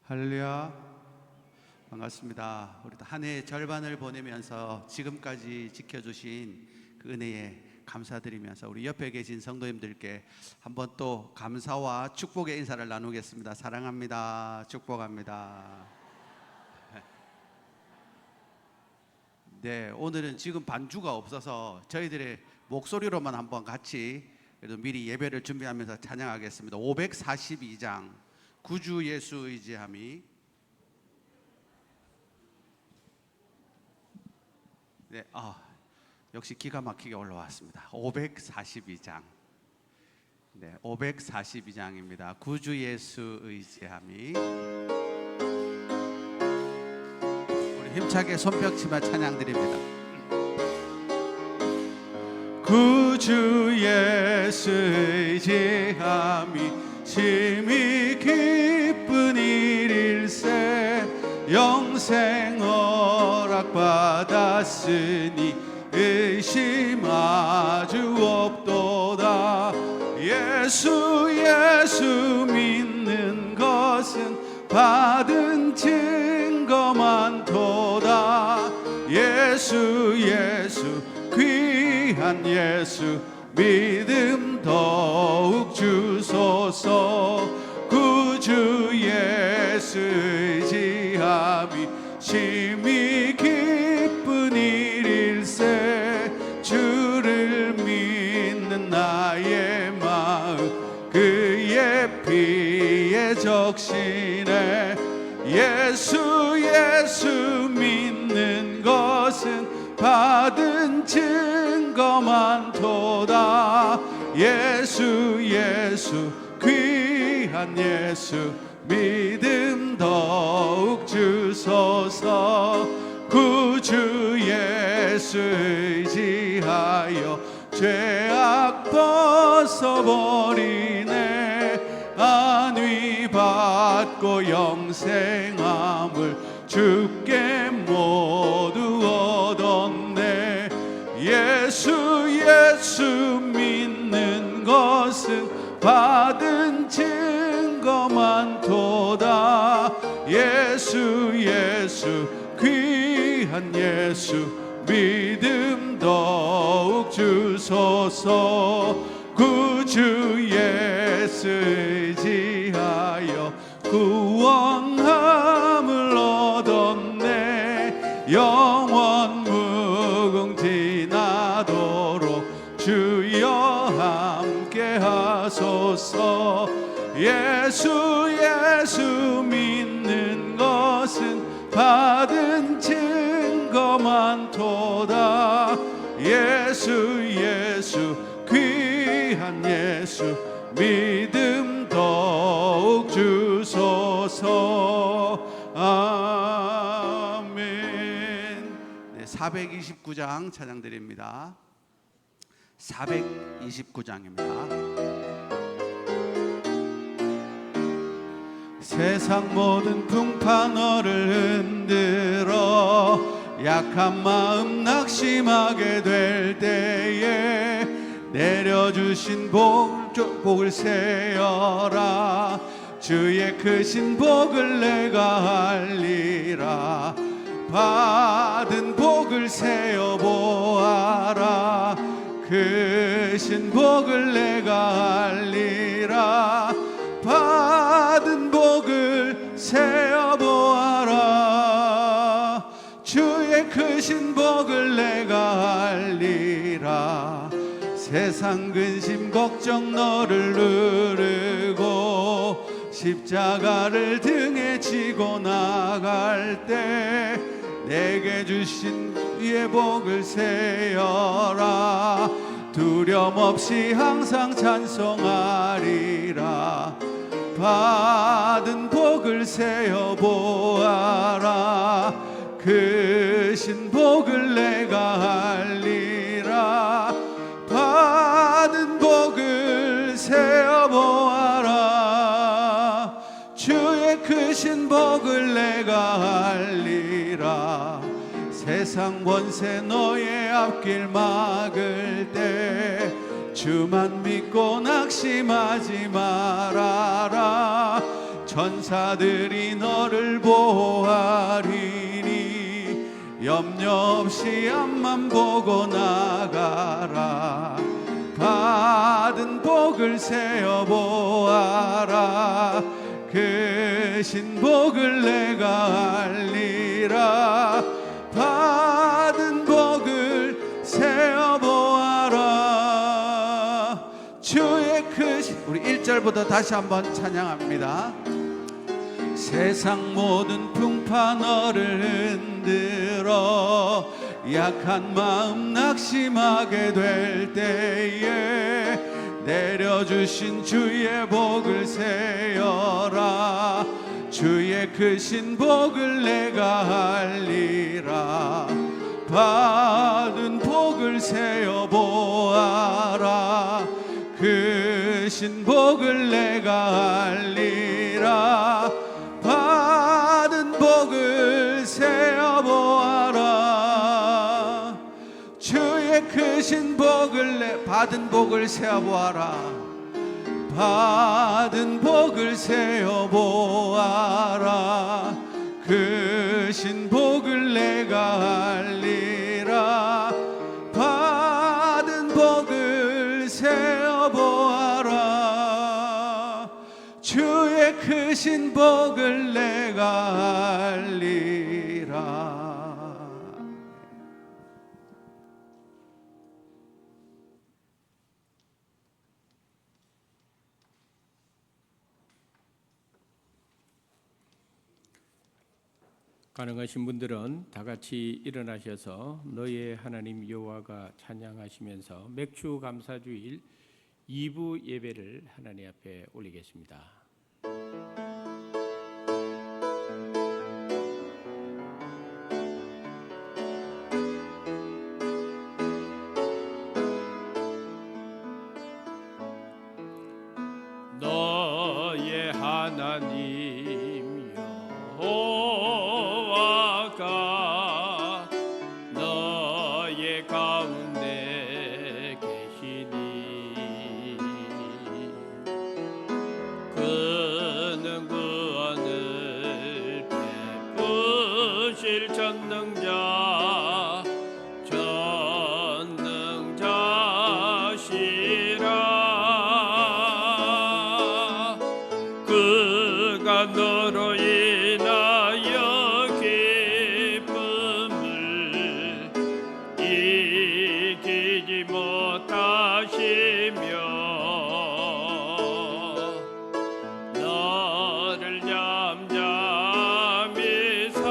할렐루야. 반갑습니다. 우리 한 해의 절반을 보내면서 지금까지 지켜주신 그 은혜에 감사드리면서 우리 옆에 계신 성도님들께 한번 또 감사와 축복의 인사를 나누겠습니다. 사랑합니다. 축복합니다. 네, 오늘은 지금 반주가 없어서 저희들의 목소리로만 한번 같이 그래도 미리 예배를 준비하면서 찬양하겠습니다. 542장 구주 예수 의지함이. 네, 역시 기가 막히게 올라왔습니다. 542장. 네, 542장입니다. 구주 예수 의지함이. 우리 힘차게 손뼉치며 찬양드립니다. 구주 예수 의지함이 심히 기쁜 일일세. 영생 허락받았으니 의심 아주 없도다. 예수 믿는 것은 받은 증거 많도다. 예수 귀한 예수 믿음 더욱 주소서. 구주 예수 의지함이 심히 기쁜 일일세. 주를 믿는 나의 마음 그의 피에 적시네. 예수 믿는 것은 받은 증거 많도다. 예수 귀한 예수 믿음 더욱 주소서. 구주 예수 의지하여 죄악 벗어버리네. 안위 받고 영생함을 주께 모두 얻었네. 예수 믿는 것은 받은 증거 많도다. 예수 귀한 예수 믿음 더욱 주소서. 구주 예수 의지하여 구원함을 얻었네. 영원 무궁 지나도록 주여 함께 하소서. 예수 믿는 것은 받은 증거 많도다. 예수 귀한 예수 믿음 더욱 주소서. 아멘. 네, 429장 찬양드립니다. 429장입니다. 세상 모든 풍파 너를 흔들어 약한 마음 낙심하게 될 때에 내려주신 복을 세어라. 주의 크신 복을 내가 알리라. 받은 복을 세어 보아라. 크신 복을 내가 알리라. 받은 복을 세어 보아라. 주의 크신 복을 내가 알리라. 세상 근심 걱정 너를 누르고 십자가를 등에 지고 나갈 때 내게 주신 위의 복을 세어라. 두려움 없이 항상 찬송하리라. 받은 복을 세어 보아라. 크신 복을 내가 알리라. 받은 복을 세어 보아라. 주의 크신 복을 내가 알리라. 세상 권세 너의 앞길 막을 때 주만 믿고 낙심하지 말아라. 천사들이 너를 보호하리니 염려 없이 앞만 보고 나가라. 받은 복을 세어 보아라. 그 신복을 내가 알리라. 받은 복을 세어 보아라. 주의 크신, 우리 1절부터 다시 한번 찬양합니다. 세상 모든 풍파 너를 흔들어 약한 마음 낙심하게 될 때에 내려주신 주의 복을 세어라. 주의 크신 복을 내가 알리라. 받은 복을 세어 보아라. 크신 복을 내가 알리라. 받은 복을 세어 보아라. 주의 크신 복을 받은 복을 세어 보아라. 받은 복을 세어 보아라. 크신 복을 내가 알리라. 받은 복을 세어 보아라. 주의 크신 복을 내가 알리라. 가능하신 분들은 다 같이 일어나셔서 너의 하나님 여호와가 찬양하시면서 맥주 감사주일 2부 예배를 하나님 앞에 올리겠습니다. 너의 하나님 여호와가 너의 가운데 계시니 그는 구원을 베푸실 전능자시라. 그가 너로 인하여 기쁨을 이기지 못하시며 너를 잠잠히 살아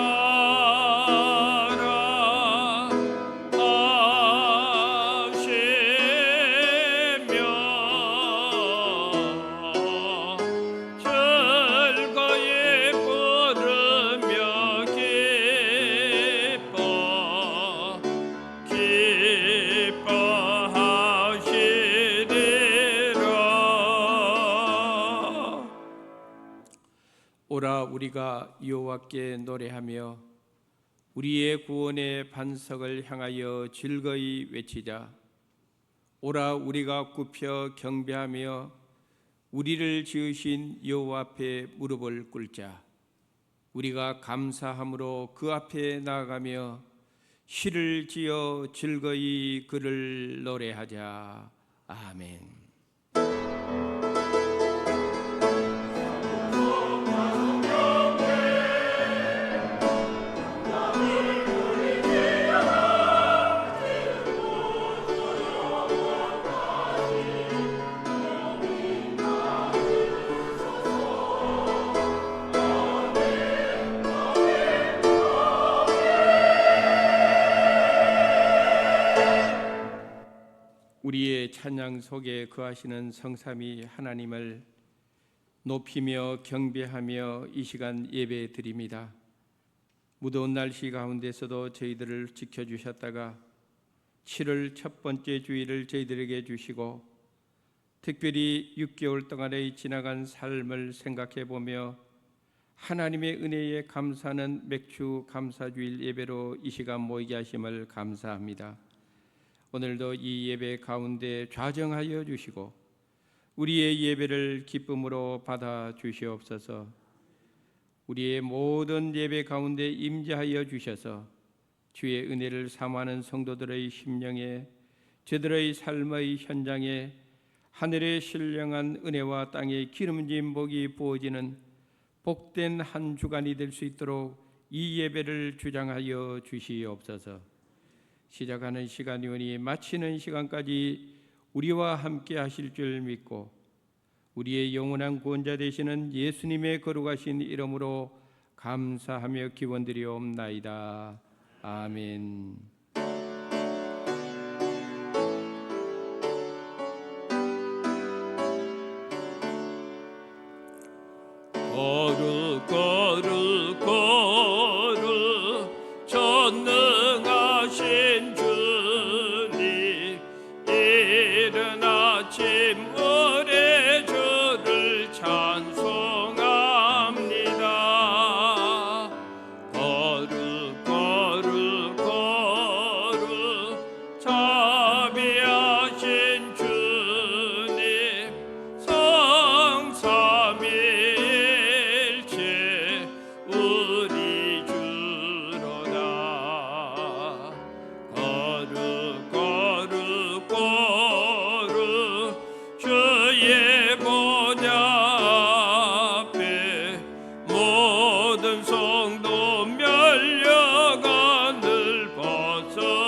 하시며 즐거이 부르며 기뻐하시리라. 오라 우리가 여호와께 노래하며 우리의 구원의 반석을 향하여 즐거이 외치자. 오라 우리가 굽혀 경배하며 우리를 지으신 여호와 앞에 무릎을 꿇자. 우리가 감사함으로 그 앞에 나아가며 시를 지어 즐거이 그를 노래하자. 아멘. 우리의 찬양 속에 거하시는 성삼위 하나님을 높이며 경배하며 이 시간 예배 드립니다. 무더운 날씨 가운데서도 저희들을 지켜주셨다가 7월 첫 번째 주일을 저희들에게 주시고 특별히 6개월 동안의 지나간 삶을 생각해 보며 하나님의 은혜에 감사하는 맥주 감사주일 예배로 이 시간 모이게 하심을 감사합니다. 오늘도 이 예배 가운데 좌정하여 주시고 우리의 예배를 기쁨으로 받아 주시옵소서. 우리의 모든 예배 가운데 임재하여 주셔서 주의 은혜를 사모하는 성도들의 심령에, 저들의 삶의 현장에 하늘의 신령한 은혜와 땅의 기름진 복이 부어지는 복된 한 주간이 될 수 있도록 이 예배를 주장하여 주시옵소서. 시작하는 시간이오니 마치는 시간까지 우리와 함께 하실 줄 믿고 우리의 영원한 구원자 되시는 예수님의 거룩하신 이름으로 감사하며 기원드리옵나이다. 아멘. 거룩 거룩 거룩 전능하신 주님, 이른 아침 을의 주를 찬송합니다. 거룩 거룩 거룩 자비하신 주님, 성삼일체 우리 주로다. 거룩 거룩 거룩 주의 보좌 앞에 모든 성도 멸려간을 벗어드리네.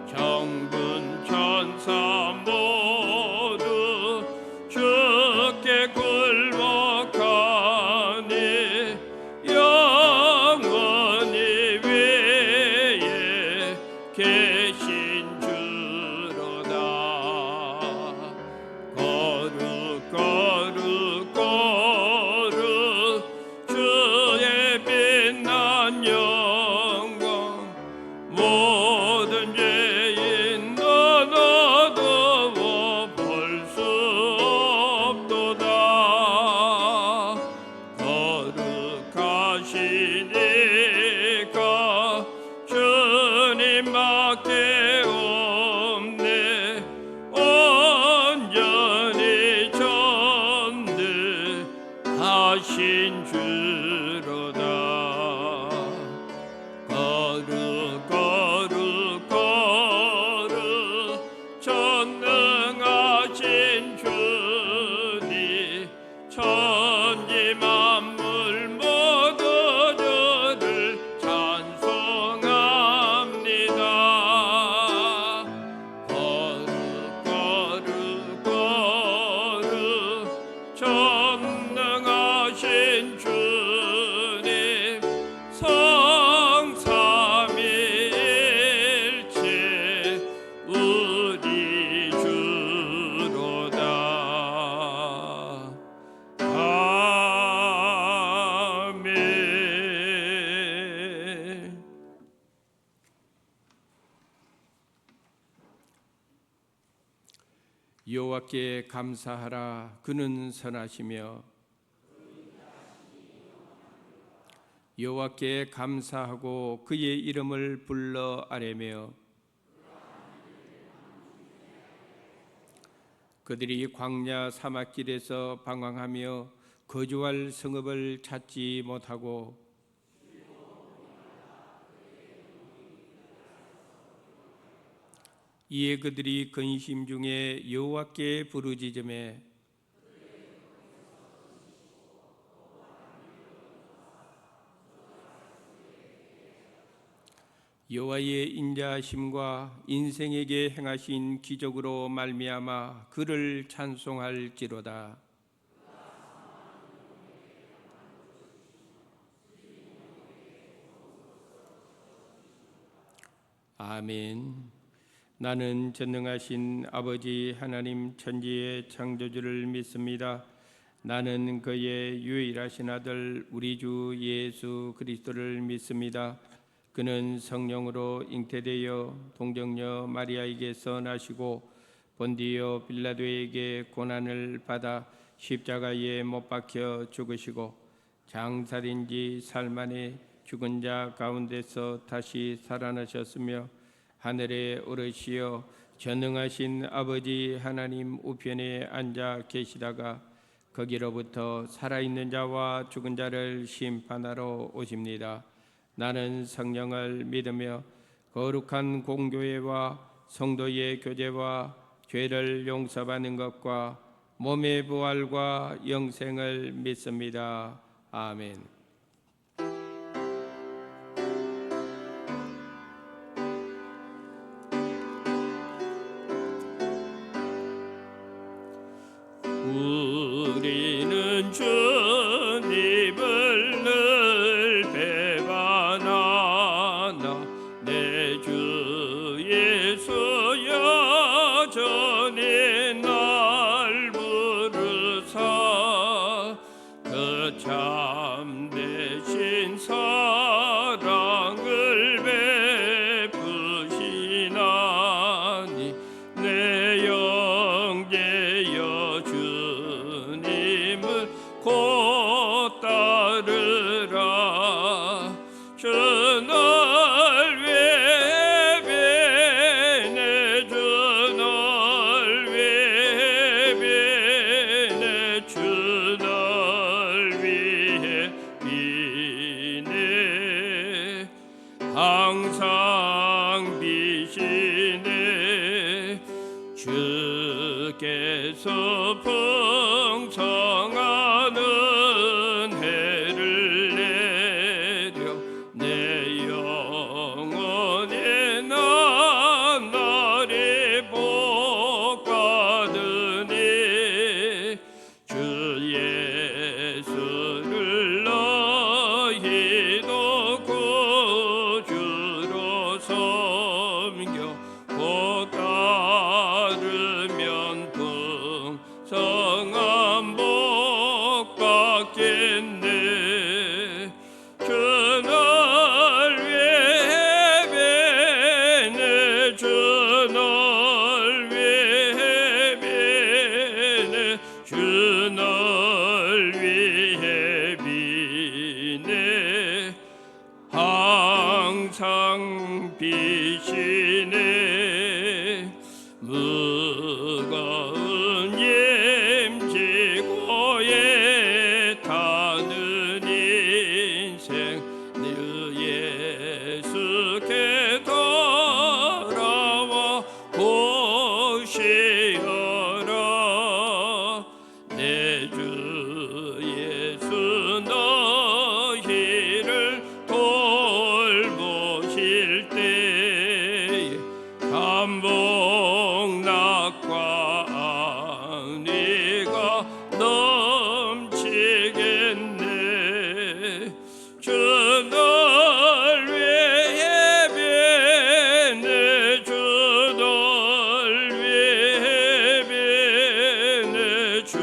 정군 천사 모두 주께 굴복하니 영원히 위에 계신 주로다. 거룩 거룩 거룩 주의 빛난 영광, 모든 죄인 넌 어두워 볼 수 없도다. 거룩하시니까 주님밖에 없네. 온전히 전능하신 주로다. 거룩 거룩 거룩 전능하신 주님, 천지 만물 모두 주를 찬송합니다. 거룩 거룩 거룩 전능하신 주님, 성삼일체 우리 주로다. 아멘. 여호와께 감사하라. 그는 선하시며 여호와께 감사하고 그의 이름을 불러 아뢰며 그들이 광야 사막길에서 방황하며 거주할 성읍을 찾지 못하고 이에 그들이 근심 중에 여호와께 부르짖으매 여호와의 인자하심과 인생에게 행하신 기적으로 말미암아 그를 찬송할지로다. 아멘. 나는 전능하신 아버지 하나님 천지의 창조주를 믿습니다. 나는 그의 유일하신 아들 우리 주 예수 그리스도를 믿습니다. 그는 성령으로 잉태되어 동정녀 마리아에게서 나시고 본디오 빌라도에게 고난을 받아 십자가에 못 박혀 죽으시고 장살인지 살만에 죽은 자 가운데서 다시 살아나셨으며 하늘에 오르시어 전능하신 아버지 하나님 우편에 앉아 계시다가 거기로부터 살아있는 자와 죽은 자를 심판하러 오십니다. 나는 성령을 믿으며 거룩한 공교회와 성도의 교제와 죄를 용서받는 것과 몸의 부활과 영생을 믿습니다. 아멘. 우리는 주님을 늘 배반하나 내 주 예수 여전히 날 부르사 그 참되신 사랑을 베푸시나니 내 영제여 주님을 곧 따르라. 주 널 위해 비네 주 널 위해 비네 주 널 위해 비네 항상 비시네 주께서 풍성한 은혜를 내려 내 영혼에 나날이 복받으니 주 예수를 너희도 구주로 섬겨 곧 따르면 풍성한 복 받겠네. 주 널 위해 비네 주 널 위해 비네 주 널 위해 비네 항상 비시네 무거운 임지고에 타는 인생 늘 예수께 돌아와 보시어라. 내 주 예수 너희를 돌보실 때에 감복 낙과 안위가 넘치겠네. 주 널 위해 비네 주 널 위해 비네 주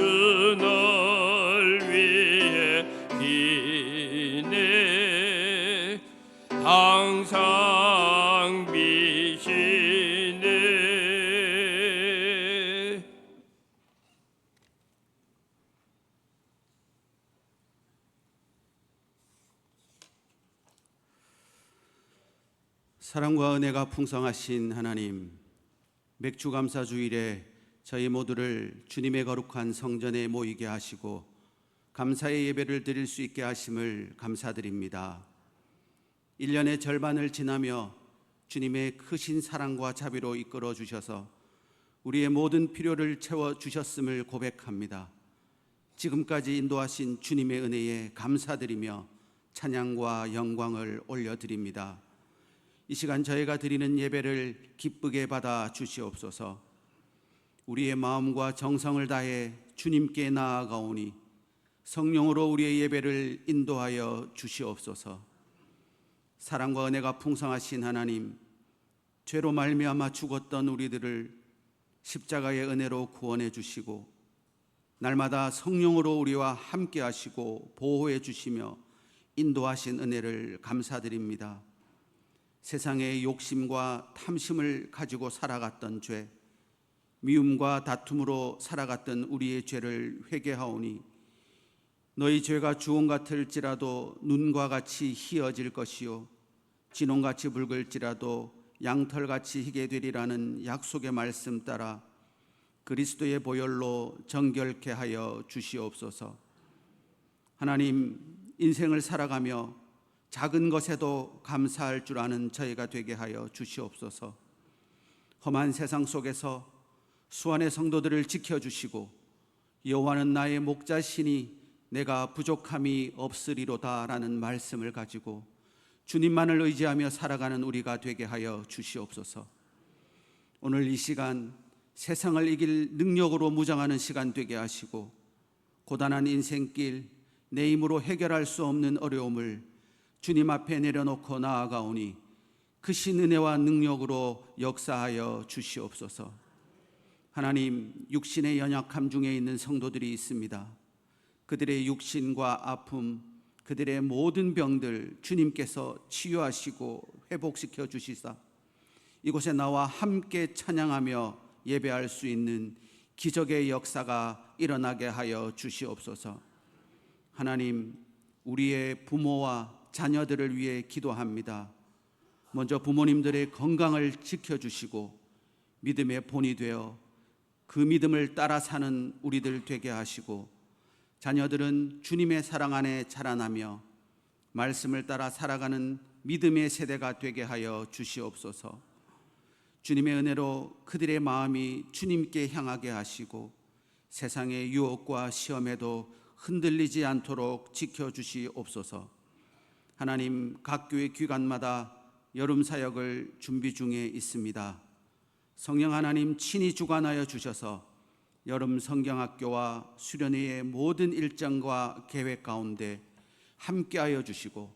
널 위해 비네 항상 비시네. 사랑과 은혜가 풍성하신 하나님, 맥주감사 주일에 저희 모두를 주님의 거룩한 성전에 모이게 하시고 감사의 예배를 드릴 수 있게 하심을 감사드립니다. 1년의 절반을 지나며 주님의 크신 사랑과 자비로 이끌어 주셔서 우리의 모든 필요를 채워 주셨음을 고백합니다. 지금까지 인도하신 주님의 은혜에 감사드리며 찬양과 영광을 올려드립니다. 이 시간 저희가 드리는 예배를 기쁘게 받아 주시옵소서. 우리의 마음과 정성을 다해 주님께 나아가오니 성령으로 우리의 예배를 인도하여 주시옵소서. 사랑과 은혜가 풍성하신 하나님, 죄로 말미암아 죽었던 우리들을 십자가의 은혜로 구원해 주시고 날마다 성령으로 우리와 함께 하시고 보호해 주시며 인도하신 은혜를 감사드립니다. 세상의 욕심과 탐심을 가지고 살아갔던 죄, 미움과 다툼으로 살아갔던 우리의 죄를 회개하오니 너희 죄가 주홍 같을지라도 눈과 같이 희어질 것이요 진홍같이 붉을지라도 양털같이 희게 되리라는 약속의 말씀 따라 그리스도의 보혈로 정결케 하여 주시옵소서. 하나님, 인생을 살아가며 작은 것에도 감사할 줄 아는 저희가 되게 하여 주시옵소서. 험한 세상 속에서 수완의 성도들을 지켜주시고 여호와는 나의 목자시니 내가 부족함이 없으리로다 라는 말씀을 가지고 주님만을 의지하며 살아가는 우리가 되게 하여 주시옵소서. 오늘 이 시간 세상을 이길 능력으로 무장하는 시간 되게 하시고 고단한 인생길 내 힘으로 해결할 수 없는 어려움을 주님 앞에 내려놓고 나아가오니 크신 은혜와 능력으로 역사하여 주시옵소서. 하나님, 육신의 연약함 중에 있는 성도들이 있습니다. 그들의 육신과 아픔, 그들의 모든 병들 주님께서 치유하시고 회복시켜 주시사 이곳에 나와 함께 찬양하며 예배할 수 있는 기적의 역사가 일어나게 하여 주시옵소서. 하나님, 우리의 부모와 자녀들을 위해 기도합니다. 먼저 부모님들의 건강을 지켜주시고 믿음의 본이 되어 그 믿음을 따라 사는 우리들 되게 하시고 자녀들은 주님의 사랑 안에 자라나며 말씀을 따라 살아가는 믿음의 세대가 되게 하여 주시옵소서. 주님의 은혜로 그들의 마음이 주님께 향하게 하시고 세상의 유혹과 시험에도 흔들리지 않도록 지켜주시옵소서. 하나님, 각 교회 기관마다 여름 사역을 준비 중에 있습니다. 성령 하나님 친히 주관하여 주셔서 여름 성경학교와 수련회의 모든 일정과 계획 가운데 함께하여 주시고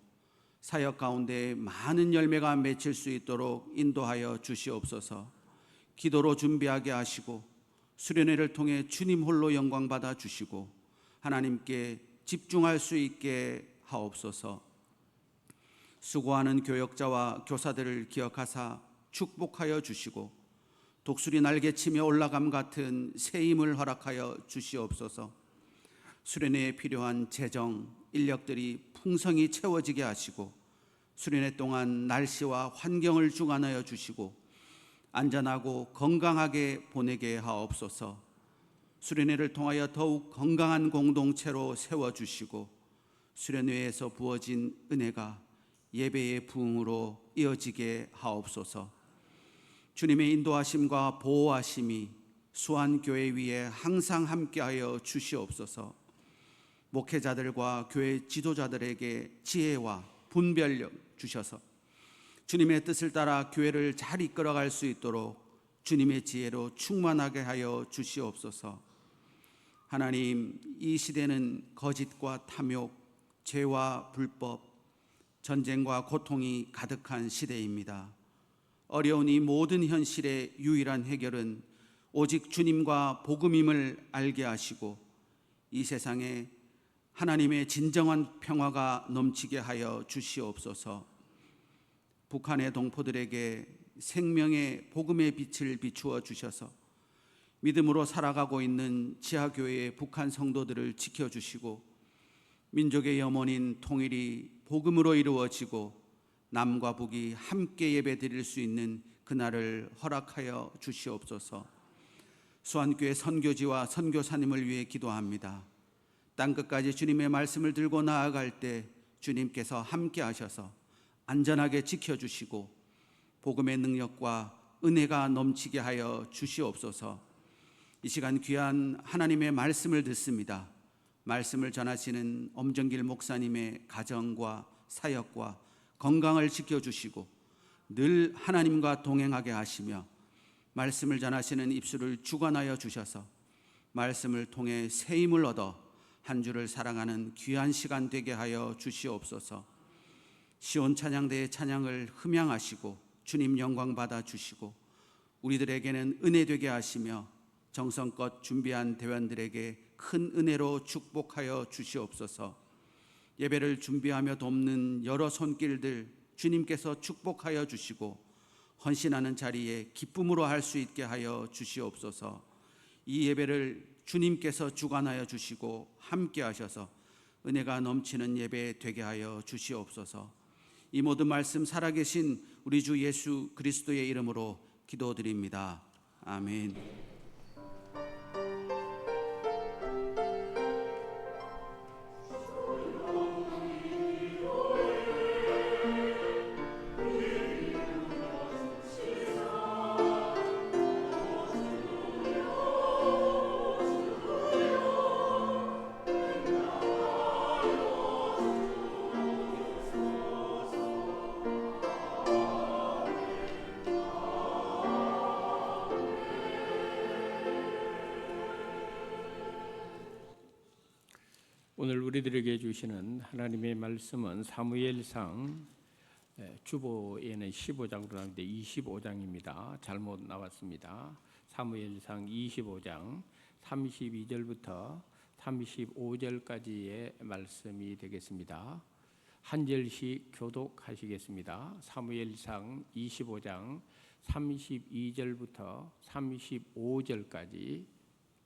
사역 가운데 많은 열매가 맺힐 수 있도록 인도하여 주시옵소서. 기도로 준비하게 하시고 수련회를 통해 주님 홀로 영광 받아 주시고 하나님께 집중할 수 있게 하옵소서. 수고하는 교역자와 교사들을 기억하사 축복하여 주시고 독수리 날개치며 올라감 같은 새 힘을 허락하여 주시옵소서. 수련회에 필요한 재정, 인력들이 풍성히 채워지게 하시고 수련회 동안 날씨와 환경을 주관하여 주시고 안전하고 건강하게 보내게 하옵소서. 수련회를 통하여 더욱 건강한 공동체로 세워주시고 수련회에서 부어진 은혜가 예배의 부흥으로 이어지게 하옵소서. 주님의 인도하심과 보호하심이 수완교회 위에 항상 함께하여 주시옵소서. 목회자들과 교회 지도자들에게 지혜와 분별력 주셔서 주님의 뜻을 따라 교회를 잘 이끌어갈 수 있도록 주님의 지혜로 충만하게 하여 주시옵소서. 하나님, 이 시대는 거짓과 탐욕, 죄와 불법, 전쟁과 고통이 가득한 시대입니다. 어려운 이 모든 현실의 유일한 해결은 오직 주님과 복음임을 알게 하시고 이 세상에 하나님의 진정한 평화가 넘치게 하여 주시옵소서. 북한의 동포들에게 생명의 복음의 빛을 비추어 주셔서 믿음으로 살아가고 있는 지하교회의 북한 성도들을 지켜주시고 민족의 염원인 통일이 복음으로 이루어지고 남과 북이 함께 예배드릴 수 있는 그날을 허락하여 주시옵소서. 수완교회 선교지와 선교사님을 위해 기도합니다. 땅끝까지 주님의 말씀을 들고 나아갈 때 주님께서 함께 하셔서 안전하게 지켜주시고 복음의 능력과 은혜가 넘치게 하여 주시옵소서. 이 시간 귀한 하나님의 말씀을 듣습니다. 말씀을 전하시는 엄정길 목사님의 가정과 사역과 건강을 지켜주시고 늘 하나님과 동행하게 하시며 말씀을 전하시는 입술을 주관하여 주셔서 말씀을 통해 새 힘을 얻어 한 주를 사랑하는 귀한 시간 되게 하여 주시옵소서. 시온 찬양대의 찬양을 흠양하시고 주님 영광 받아 주시고 우리들에게는 은혜 되게 하시며 정성껏 준비한 대원들에게 큰 은혜로 축복하여 주시옵소서. 예배를 준비하며 돕는 여러 손길들 주님께서 축복하여 주시고 헌신하는 자리에 기쁨으로 할 수 있게 하여 주시옵소서. 이 예배를 주님께서 주관하여 주시고 함께 하셔서 은혜가 넘치는 예배 되게 하여 주시옵소서. 이 모든 말씀 살아계신 우리 주 예수 그리스도의 이름으로 기도드립니다. 아멘. 오늘 우리들에게 주시는 하나님의 말씀은 사무엘상 주보에는 15장으로 나오는데 25장입니다. 잘못 나왔습니다. 사무엘상 25장 32절부터 35절까지의 말씀이 되겠습니다. 한 절씩 교독하시겠습니다. 사무엘상 25장 32절부터 35절까지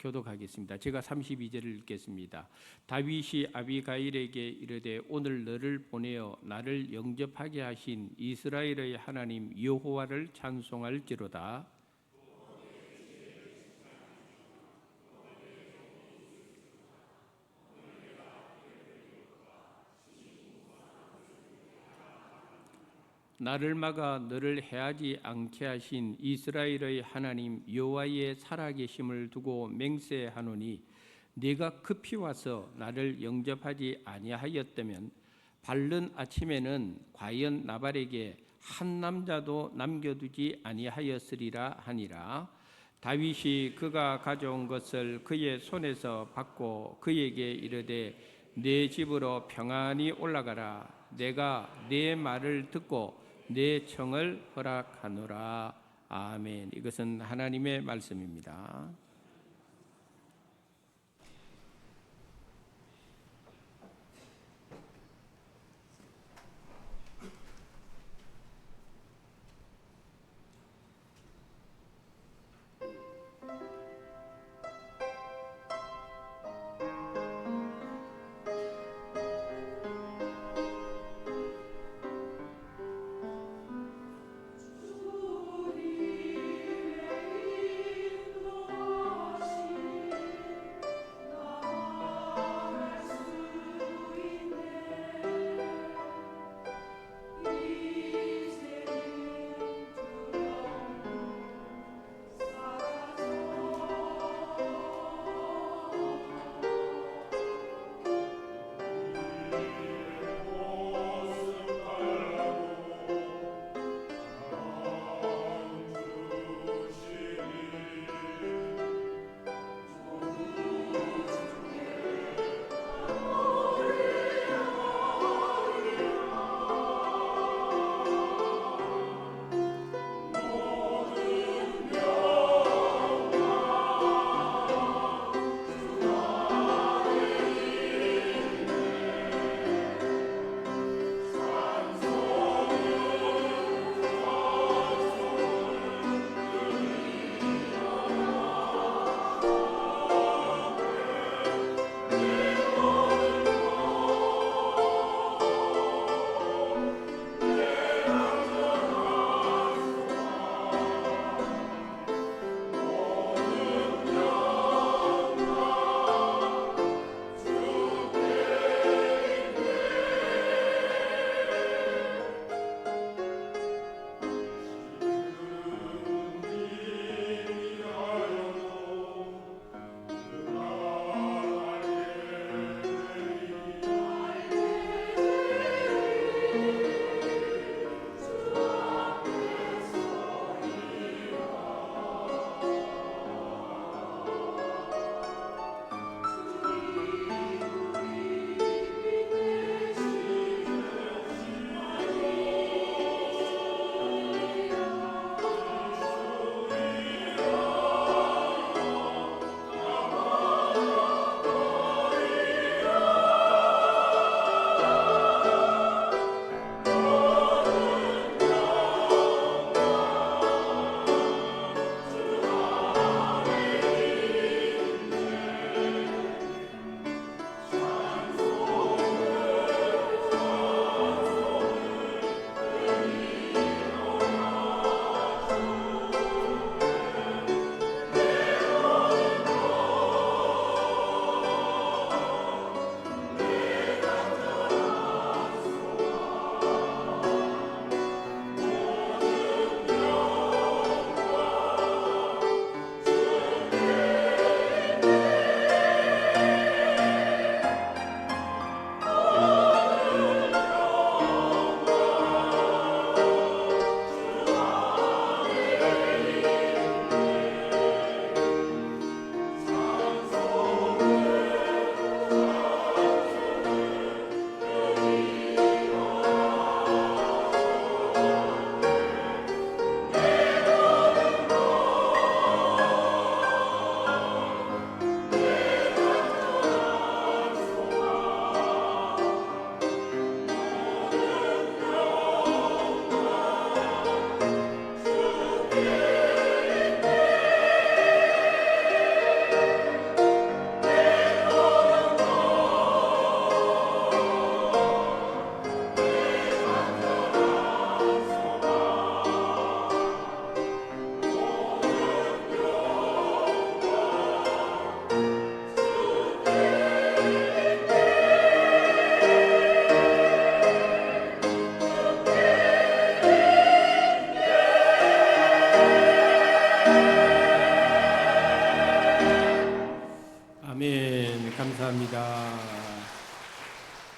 교독하겠습니다. 제가 32절을 읽겠습니다. 다윗이 아비가일에게 이르되 오늘 너를 보내어 나를 영접하게 하신 이스라엘의 하나님 여호와를 찬송할지로다. 나를 막아 너를 해하지 않게 하신 이스라엘의 하나님 여호와의 살아계심을 두고 맹세하노니 네가 급히 와서 나를 영접하지 아니하였다면 밝는 아침에는 과연 나발에게 한 남자도 남겨두지 아니하였으리라 하니라. 다윗이 그가 가져온 것을 그의 손에서 받고 그에게 이르되 내 집으로 평안히 올라가라. 내가 내 말을 듣고 내 청을 허락하노라. 아멘. 이것은 하나님의 말씀입니다.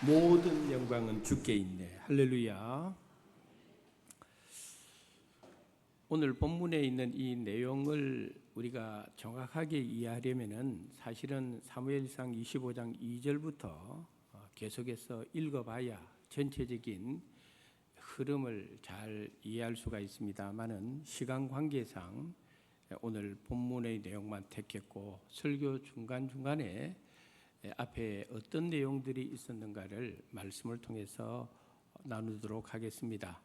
모든 영광은 주께 있네. 할렐루야. 오늘 본문에 있는 이 내용을 우리가 정확하게 이해하려면은 사실은 사무엘상 25장 2절부터 계속해서 읽어봐야 전체적인 흐름을 잘 이해할 수가 있습니다만은 시간 관계상 오늘 본문의 내용만 택했고 설교 중간중간에 앞에 어떤 내용들이 있었는가를 말씀을 통해서 나누도록 하겠습니다.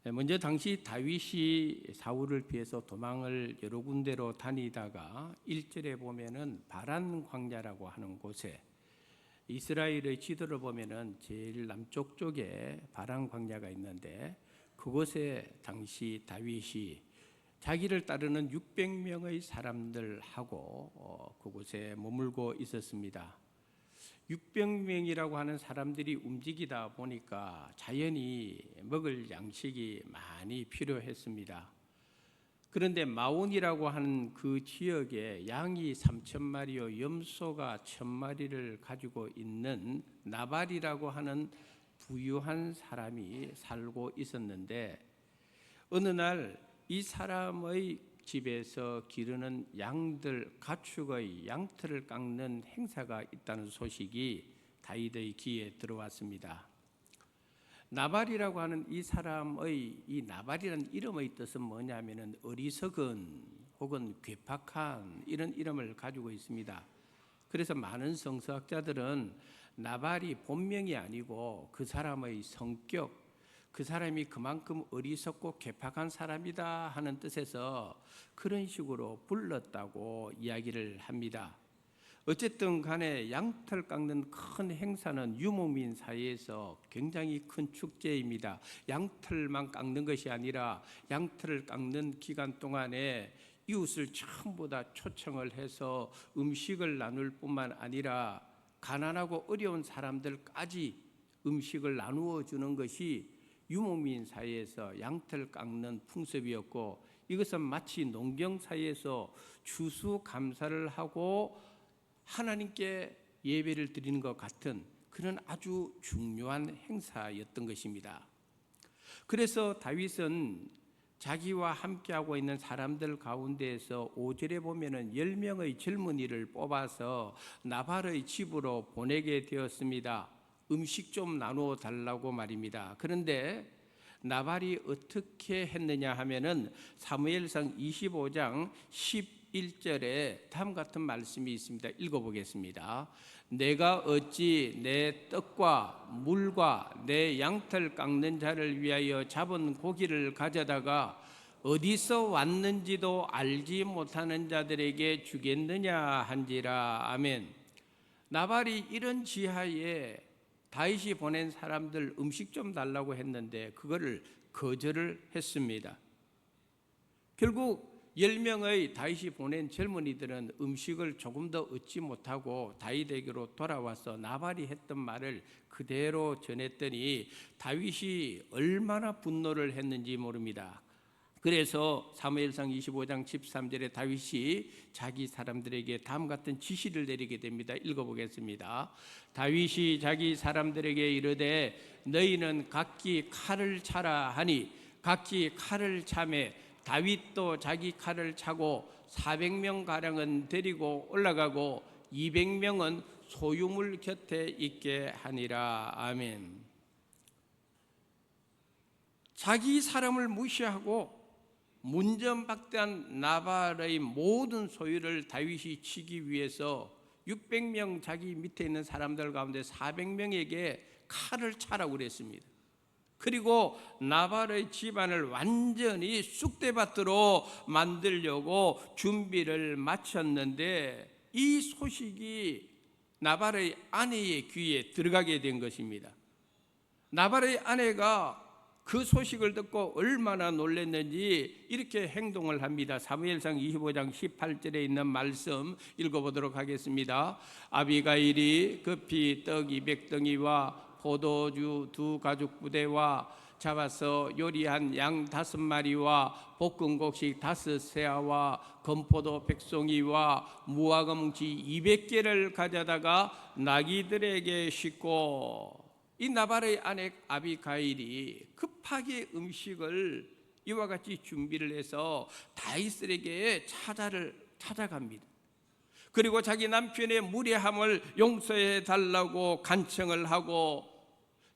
먼저 당시 다윗이 사울을 피해서 도망을 여러 군데로 다니다가 1절에 보면은 바란 광야라고 하는 곳에 이스라엘의 지도를 보면은 제일 남쪽 쪽에 바란 광야가 있는데 그곳에 당시 다윗이 자기를 따르는 600명의 사람들하고 그곳에 머물고 있었습니다. 600명이라고 하는 사람들이 움직이다 보니까 자연히 먹을 양식이 많이 필요했습니다. 그런데 마온이라고 하는 그 지역에 양이 3,000마리요 염소가 1,000마리를 가지고 있는 나발이라고 하는 부유한 사람이 살고 있었는데 어느 날 이 사람의 집에서 기르는 양들, 가축의 양털을 깎는 행사가 있다는 소식이 다윗의 귀에 들어왔습니다. 나발이라고 하는 이 사람의 이 나발이라는 이름의 뜻은 뭐냐면은 어리석은 혹은 괴팍한 이런 이름을 가지고 있습니다. 그래서 많은 성서학자들은 나발이 본명이 아니고 그 사람의 성격, 그 사람이 그만큼 어리석고 괴팍한 사람이다 하는 뜻에서 그런 식으로 불렀다고 이야기를 합니다. 어쨌든 간에 양털 깎는 큰 행사는 유목민 사이에서 굉장히 큰 축제입니다. 양털만 깎는 것이 아니라 양털을 깎는 기간 동안에 이웃을 전부 다 초청을 해서 음식을 나눌 뿐만 아니라 가난하고 어려운 사람들까지 음식을 나누어 주는 것이 유목민 사이에서 양털 깎는 풍습이었고 이것은 마치 농경 사이에서 추수감사를 하고 하나님께 예배를 드리는 것 같은 그런 아주 중요한 행사였던 것입니다. 그래서 다윗은 자기와 함께하고 있는 사람들 가운데에서 5절에 보면은 10명의 젊은이를 뽑아서 나발의 집으로 보내게 되었습니다. 음식 좀 나누어 달라고 말입니다. 그런데 나발이 어떻게 했느냐 하면은 사무엘상 25장 11절에 다음 같은 말씀이 있습니다. 읽어보겠습니다. 내가 어찌 내 떡과 물과 내 양털 깎는 자를 위하여 잡은 고기를 가져다가 어디서 왔는지도 알지 못하는 자들에게 주겠느냐 한지라. 아멘. 나발이 이런 지하에 다윗이 보낸 사람들 음식 좀 달라고 했는데 그거를 거절을 했습니다. 결국 10명의 다윗이 보낸 젊은이들은 음식을 조금 더 얻지 못하고 다윗에게로 돌아와서 나발이 했던 말을 그대로 전했더니 다윗이 얼마나 분노를 했는지 모릅니다. 그래서 사무엘상 25장 13절에 다윗이 자기 사람들에게 다음 같은 지시를 내리게 됩니다. 읽어보겠습니다. 다윗이 자기 사람들에게 이르되 너희는 각기 칼을 차라 하니 각기 칼을 차매 다윗도 자기 칼을 차고 400명 가량은 데리고 올라가고 200명은 소유물 곁에 있게 하니라. 아멘. 자기 사람을 무시하고 문전박대한 나발의 모든 소유를 다윗이 치기 위해서 600명 자기 밑에 있는 사람들 가운데 400명에게 칼을 차라고 그랬습니다. 그리고 나발의 집안을 완전히 쑥대밭으로 만들려고 준비를 마쳤는데 이 소식이 나발의 아내의 귀에 들어가게 된 것입니다. 나발의 아내가 그 소식을 듣고 얼마나 놀랐는지 이렇게 행동을 합니다. 사무엘상 25장 18절에 있는 말씀 읽어보도록 하겠습니다. 아비가일이 급히 떡 200덩이와 포도주 2 가죽 부대와 잡아서 요리한 양 5마리와 볶은 곡식 5세아와 건포도 100송이와 무화과 뭉치 200개를 가져다가 나귀들에게 싣고, 이 나발의 아내 아비가일이 급하게 음식을 이와 같이 준비를 해서 다윗에게 찾아갑니다. 그리고 자기 남편의 무례함을 용서해 달라고 간청을 하고,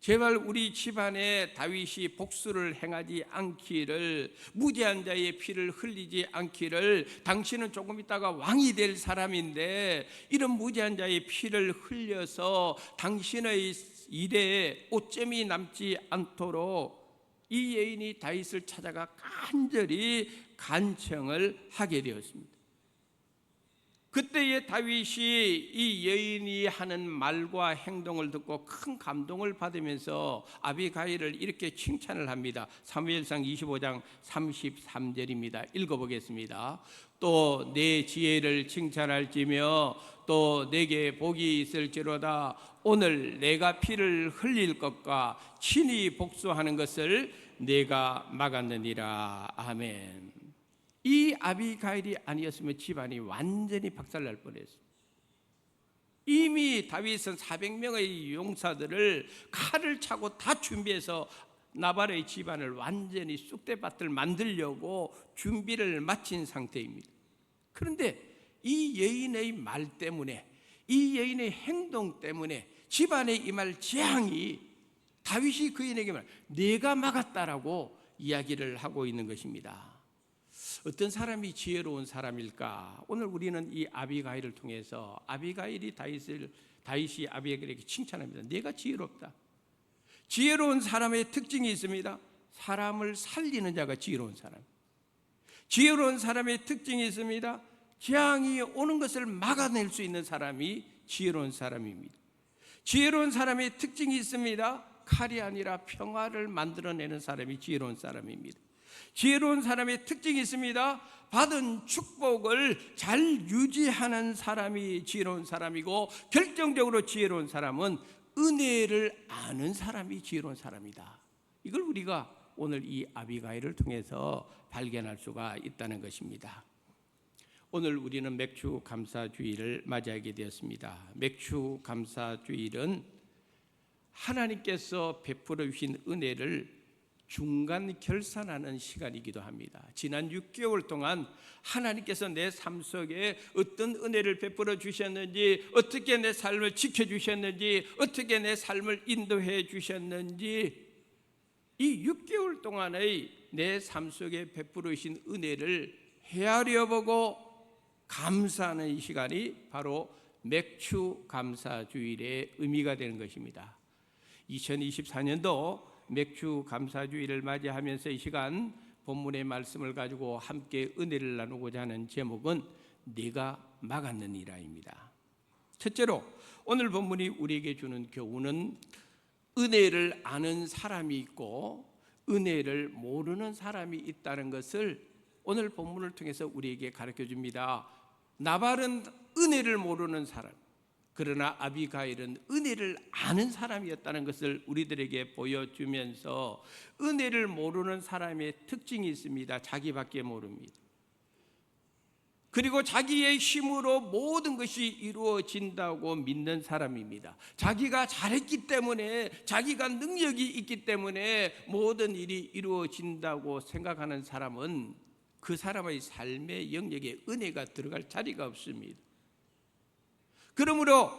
제발 우리 집안에 다윗이 복수를 행하지 않기를, 무죄한 자의 피를 흘리지 않기를, 당신은 조금 있다가 왕이 될 사람인데 이런 무죄한 자의 피를 흘려서 당신의 일에 오점이 남지 않도록 이 여인이 다윗을 찾아가 간절히 간청을 하게 되었습니다. 그때에 다윗이 이 여인이 하는 말과 행동을 듣고 큰 감동을 받으면서 아비가일을 이렇게 칭찬을 합니다. 사무엘상 25장 33절입니다. 읽어보겠습니다. 또 내 지혜를 칭찬할지며 또 내게 복이 있을지로다. 오늘 내가 피를 흘릴 것과 친히 복수하는 것을 내가 막았느니라. 아멘. 이 아비가일이 아니었으면 집안이 완전히 박살날 뻔했어요. 이미 다윗은 400명의 용사들을 칼을 차고 다 준비해서 나발의 집안을 완전히 쑥대밭을 만들려고 준비를 마친 상태입니다. 그런데 이 여인의 말 때문에, 이 여인의 행동 때문에 집안에 임할 재앙이, 다윗이 그 여인에게 말, 내가 막았다라고 이야기를 하고 있는 것입니다. 어떤 사람이 지혜로운 사람일까? 오늘 우리는 이 아비가일을 통해서 아비가일이 다윗이 아비가일에게 칭찬합니다. 내가 지혜롭다. 지혜로운 사람의 특징이 있습니다. 사람을 살리는 자가 지혜로운 사람. 지혜로운 사람의 특징이 있습니다. 재앙이 오는 것을 막아낼 수 있는 사람이 지혜로운 사람입니다. 지혜로운 사람의 특징이 있습니다. 칼이 아니라 평화를 만들어내는 사람이 지혜로운 사람입니다. 지혜로운 사람의 특징이 있습니다. 받은 축복을 잘 유지하는 사람이 지혜로운 사람이고, 결정적으로 지혜로운 사람은 은혜를 아는 사람이 지혜로운 사람이다. 이걸 우리가 오늘 이 아비가일을 통해서 발견할 수가 있다는 것입니다. 오늘 우리는 맥주 감사주일을 맞이하게 되었습니다. 맥주 감사주일은 하나님께서 베풀어 주신 은혜를 중간 결산하는 시간이기도 합니다. 지난 6개월 동안 하나님께서 내 삶 속에 어떤 은혜를 베풀어 주셨는지, 어떻게 내 삶을 지켜주셨는지, 어떻게 내 삶을 인도해 주셨는지, 이 6개월 동안의 내 삶 속에 베풀어 주신 은혜를 헤아려 보고 감사하는 시간이 바로 맥주 감사주일의 의미가 되는 것입니다. 2024년도 맥주 감사주일을 맞이하면서 이 시간 본문의 말씀을 가지고 함께 은혜를 나누고자 하는 제목은 내가 막았느니라입니다. 첫째로 오늘 본문이 우리에게 주는 교훈은 은혜를 아는 사람이 있고 은혜를 모르는 사람이 있다는 것을 오늘 본문을 통해서 우리에게 가르쳐 줍니다. 나발은 은혜를 모르는 사람, 그러나 아비가일은 은혜를 아는 사람이었다는 것을 우리들에게 보여주면서, 은혜를 모르는 사람의 특징이 있습니다. 자기밖에 모릅니다. 그리고 자기의 힘으로 모든 것이 이루어진다고 믿는 사람입니다. 자기가 잘했기 때문에, 자기가 능력이 있기 때문에 모든 일이 이루어진다고 생각하는 사람은 그 사람의 삶의 영역에 은혜가 들어갈 자리가 없습니다. 그러므로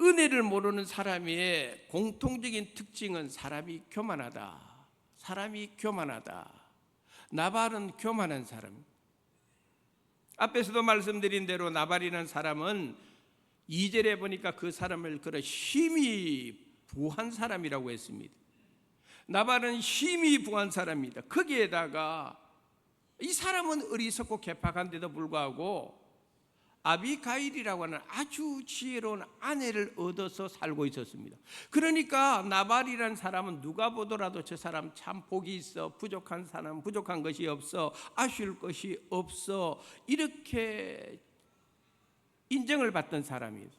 은혜를 모르는 사람의 공통적인 특징은 사람이 교만하다. 사람이 교만하다. 나발은 교만한 사람. 앞에서도 말씀드린 대로 나발이라는 사람은 2절에 보니까 그 사람을 그런 힘이 부한 사람이라고 했습니다. 나발은 힘이 부한 사람입니다. 거기에다가 이 사람은 어리석고 개팍한데도 불구하고 아비가일이라고 하는 아주 지혜로운 아내를 얻어서 살고 있었습니다. 그러니까 나발이라는 사람은 누가 보더라도 저 사람 참 복이 있어, 부족한 사람, 부족한 것이 없어, 아쉬울 것이 없어, 이렇게 인정을 받던 사람이에요.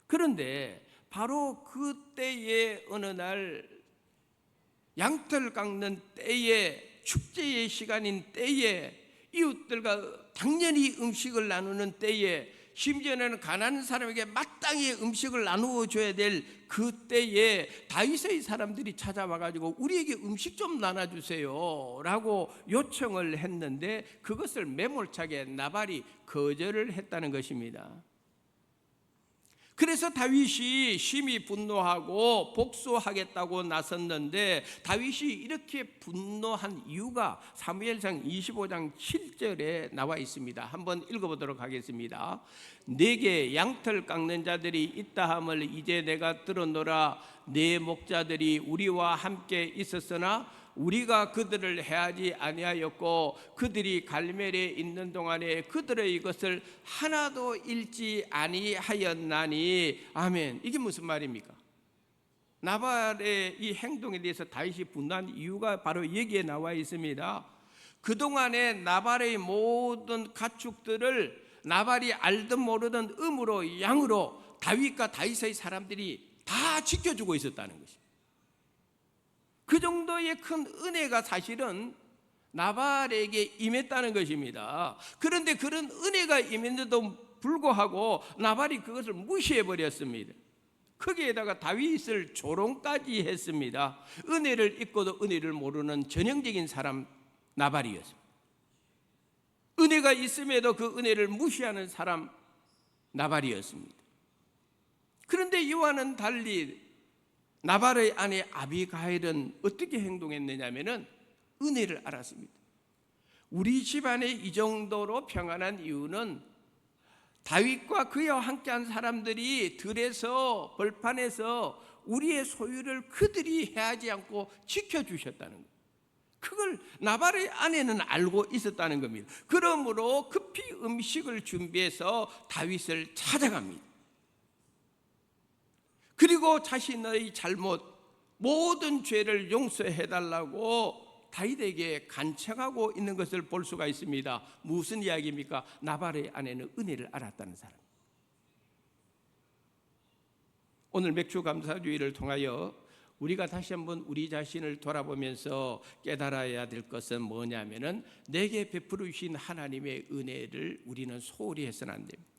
그런데 바로 그때의 어느 날 양털 깎는 때에, 축제의 시간인 때에, 이웃들과 당연히 음식을 나누는 때에, 심지어는 가난한 사람에게 마땅히 음식을 나누어 줘야 될 그 때에 다윗의 사람들이 찾아와 가지고 우리에게 음식 좀 나눠 주세요 라고 요청을 했는데, 그것을 매몰차게 나발이 거절을 했다는 것입니다. 그래서 다윗이 심히 분노하고 복수하겠다고 나섰는데, 다윗이 이렇게 분노한 이유가 사무엘상 25장 7절에 나와 있습니다. 한번 읽어보도록 하겠습니다. 내게 양털 깎는 자들이 있다 함을 이제 내가 들었노라. 내 목자들이 우리와 함께 있었으나 우리가 그들을 해하지 아니하였고, 그들이 갈멜에 있는 동안에 그들의 것을 하나도 잃지 아니하였나니. 아멘. 이게 무슨 말입니까? 나발의 이 행동에 대해서 다윗이 분노한 이유가 바로 여기에 나와 있습니다. 그동안에 나발의 모든 가축들을 나발이 알든 모르든 음으로 양으로 다윗과 다윗의 사람들이 다 지켜주고 있었다는 것입니다. 그 정도의 큰 은혜가 사실은 나발에게 임했다는 것입니다. 그런데 그런 은혜가 임했는데도 불구하고 나발이 그것을 무시해버렸습니다. 거기에다가 다윗을 조롱까지 했습니다. 은혜를 잊고도 은혜를 모르는 전형적인 사람 나발이었습니다. 은혜가 있음에도 그 은혜를 무시하는 사람 나발이었습니다. 그런데 이와는 달리 나발의 아내 아비가일은 어떻게 행동했느냐면은 은혜를 알았습니다. 우리 집안에 이 정도로 평안한 이유는 다윗과 그와 함께한 사람들이 들에서 벌판에서 우리의 소유를 그들이 해하지 않고 지켜주셨다는 거예요. 그걸 나발의 아내는 알고 있었다는 겁니다. 그러므로 급히 음식을 준비해서 다윗을 찾아갑니다. 그리고 자신의 잘못, 모든 죄를 용서해달라고 다윗에게 간청하고 있는 것을 볼 수가 있습니다. 무슨 이야기입니까? 나발의 아내는 은혜를 알았다는 사람. 오늘 맥주 감사주의를 통하여 우리가 다시 한번 우리 자신을 돌아보면서 깨달아야 될 것은 뭐냐면은, 내게 베풀어 주신 하나님의 은혜를 우리는 소홀히 해서는 안 됩니다.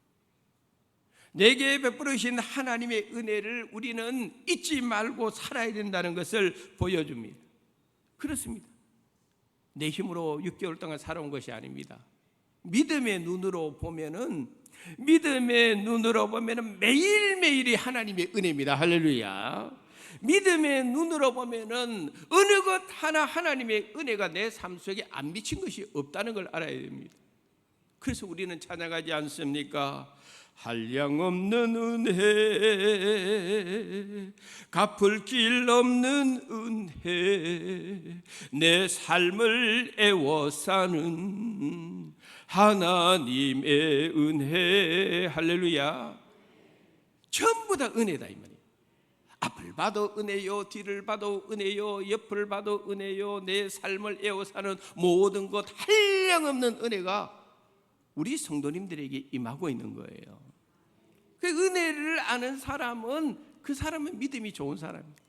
내게 베풀어 주신 하나님의 은혜를 우리는 잊지 말고 살아야 된다는 것을 보여줍니다. 그렇습니다. 내 힘으로 6개월 동안 살아온 것이 아닙니다. 믿음의 눈으로 보면은 매일매일이 하나님의 은혜입니다. 할렐루야. 믿음의 눈으로 보면은 어느 것 하나 하나님의 은혜가 내 삶 속에 안 미친 것이 없다는 걸 알아야 됩니다. 그래서 우리는 찬양하지 않습니까? 한량없는 은혜, 갚을 길 없는 은혜, 내 삶을 애워사는 하나님의 은혜. 할렐루야. 전부 다 은혜다 이 말이에요. 앞을 봐도 은혜요, 뒤를 봐도 은혜요, 옆을 봐도 은혜요, 내 삶을 애워사는 모든 것 한량없는 은혜가 우리 성도님들에게 임하고 있는 거예요. 그 은혜를 아는 사람은 그 사람은 믿음이 좋은 사람입니다.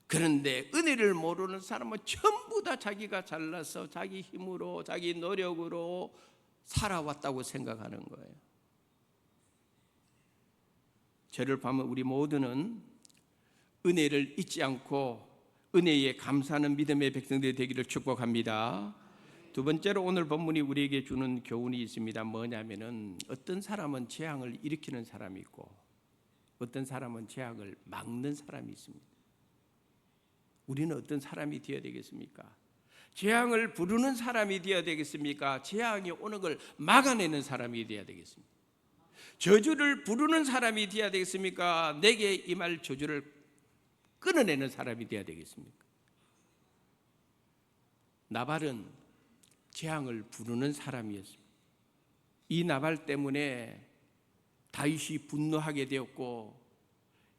그런데 은혜를 모르는 사람은 전부 다 자기가 잘나서 자기 힘으로 자기 노력으로 살아왔다고 생각하는 거예요. 저를 보면 우리 모두는 은혜를 잊지 않고 은혜에 감사하는 믿음의 백성들이 되기를 축복합니다. 두 번째로 오늘 본문이 우리에게 주는 교훈이 있습니다. 뭐냐면은 어떤 사람은 재앙을 일으키는 사람이 있고 어떤 사람은 재앙을 막는 사람이 있습니다. 우리는 어떤 사람이 되어야 되겠습니까? 재앙을 부르는 사람이 되어야 되겠습니까? 재앙이 오는 걸 막아내는 사람이 되어야 되겠습니까? 저주를 부르는 사람이 되어야 되겠습니까? 내게 임할 저주를 끊어내는 사람이 되어야 되겠습니까? 나발은 재앙을 부르는 사람이었습니다. 이 나발 때문에 다윗이 분노하게 되었고,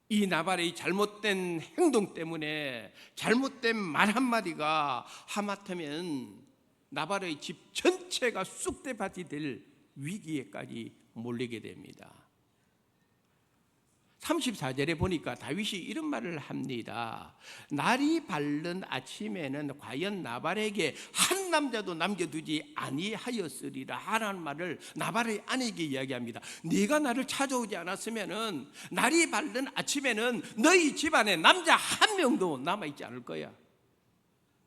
이 나발의 잘못된 행동 때문에 잘못된 말 한마디가 하마터면 나발의 집 전체가 쑥대밭이 될 위기에까지 몰리게 됩니다. 34절에 보니까 다윗이 이런 말을 합니다. 날이 밝는 아침에는 과연 나발에게 한 남자도 남겨두지 아니하였으리라 하는 말을 나발의 아내에게 이야기합니다. 네가 나를 찾아오지 않았으면은 날이 밝는 아침에는 너희 집안에 남자 한 명도 남아있지 않을 거야.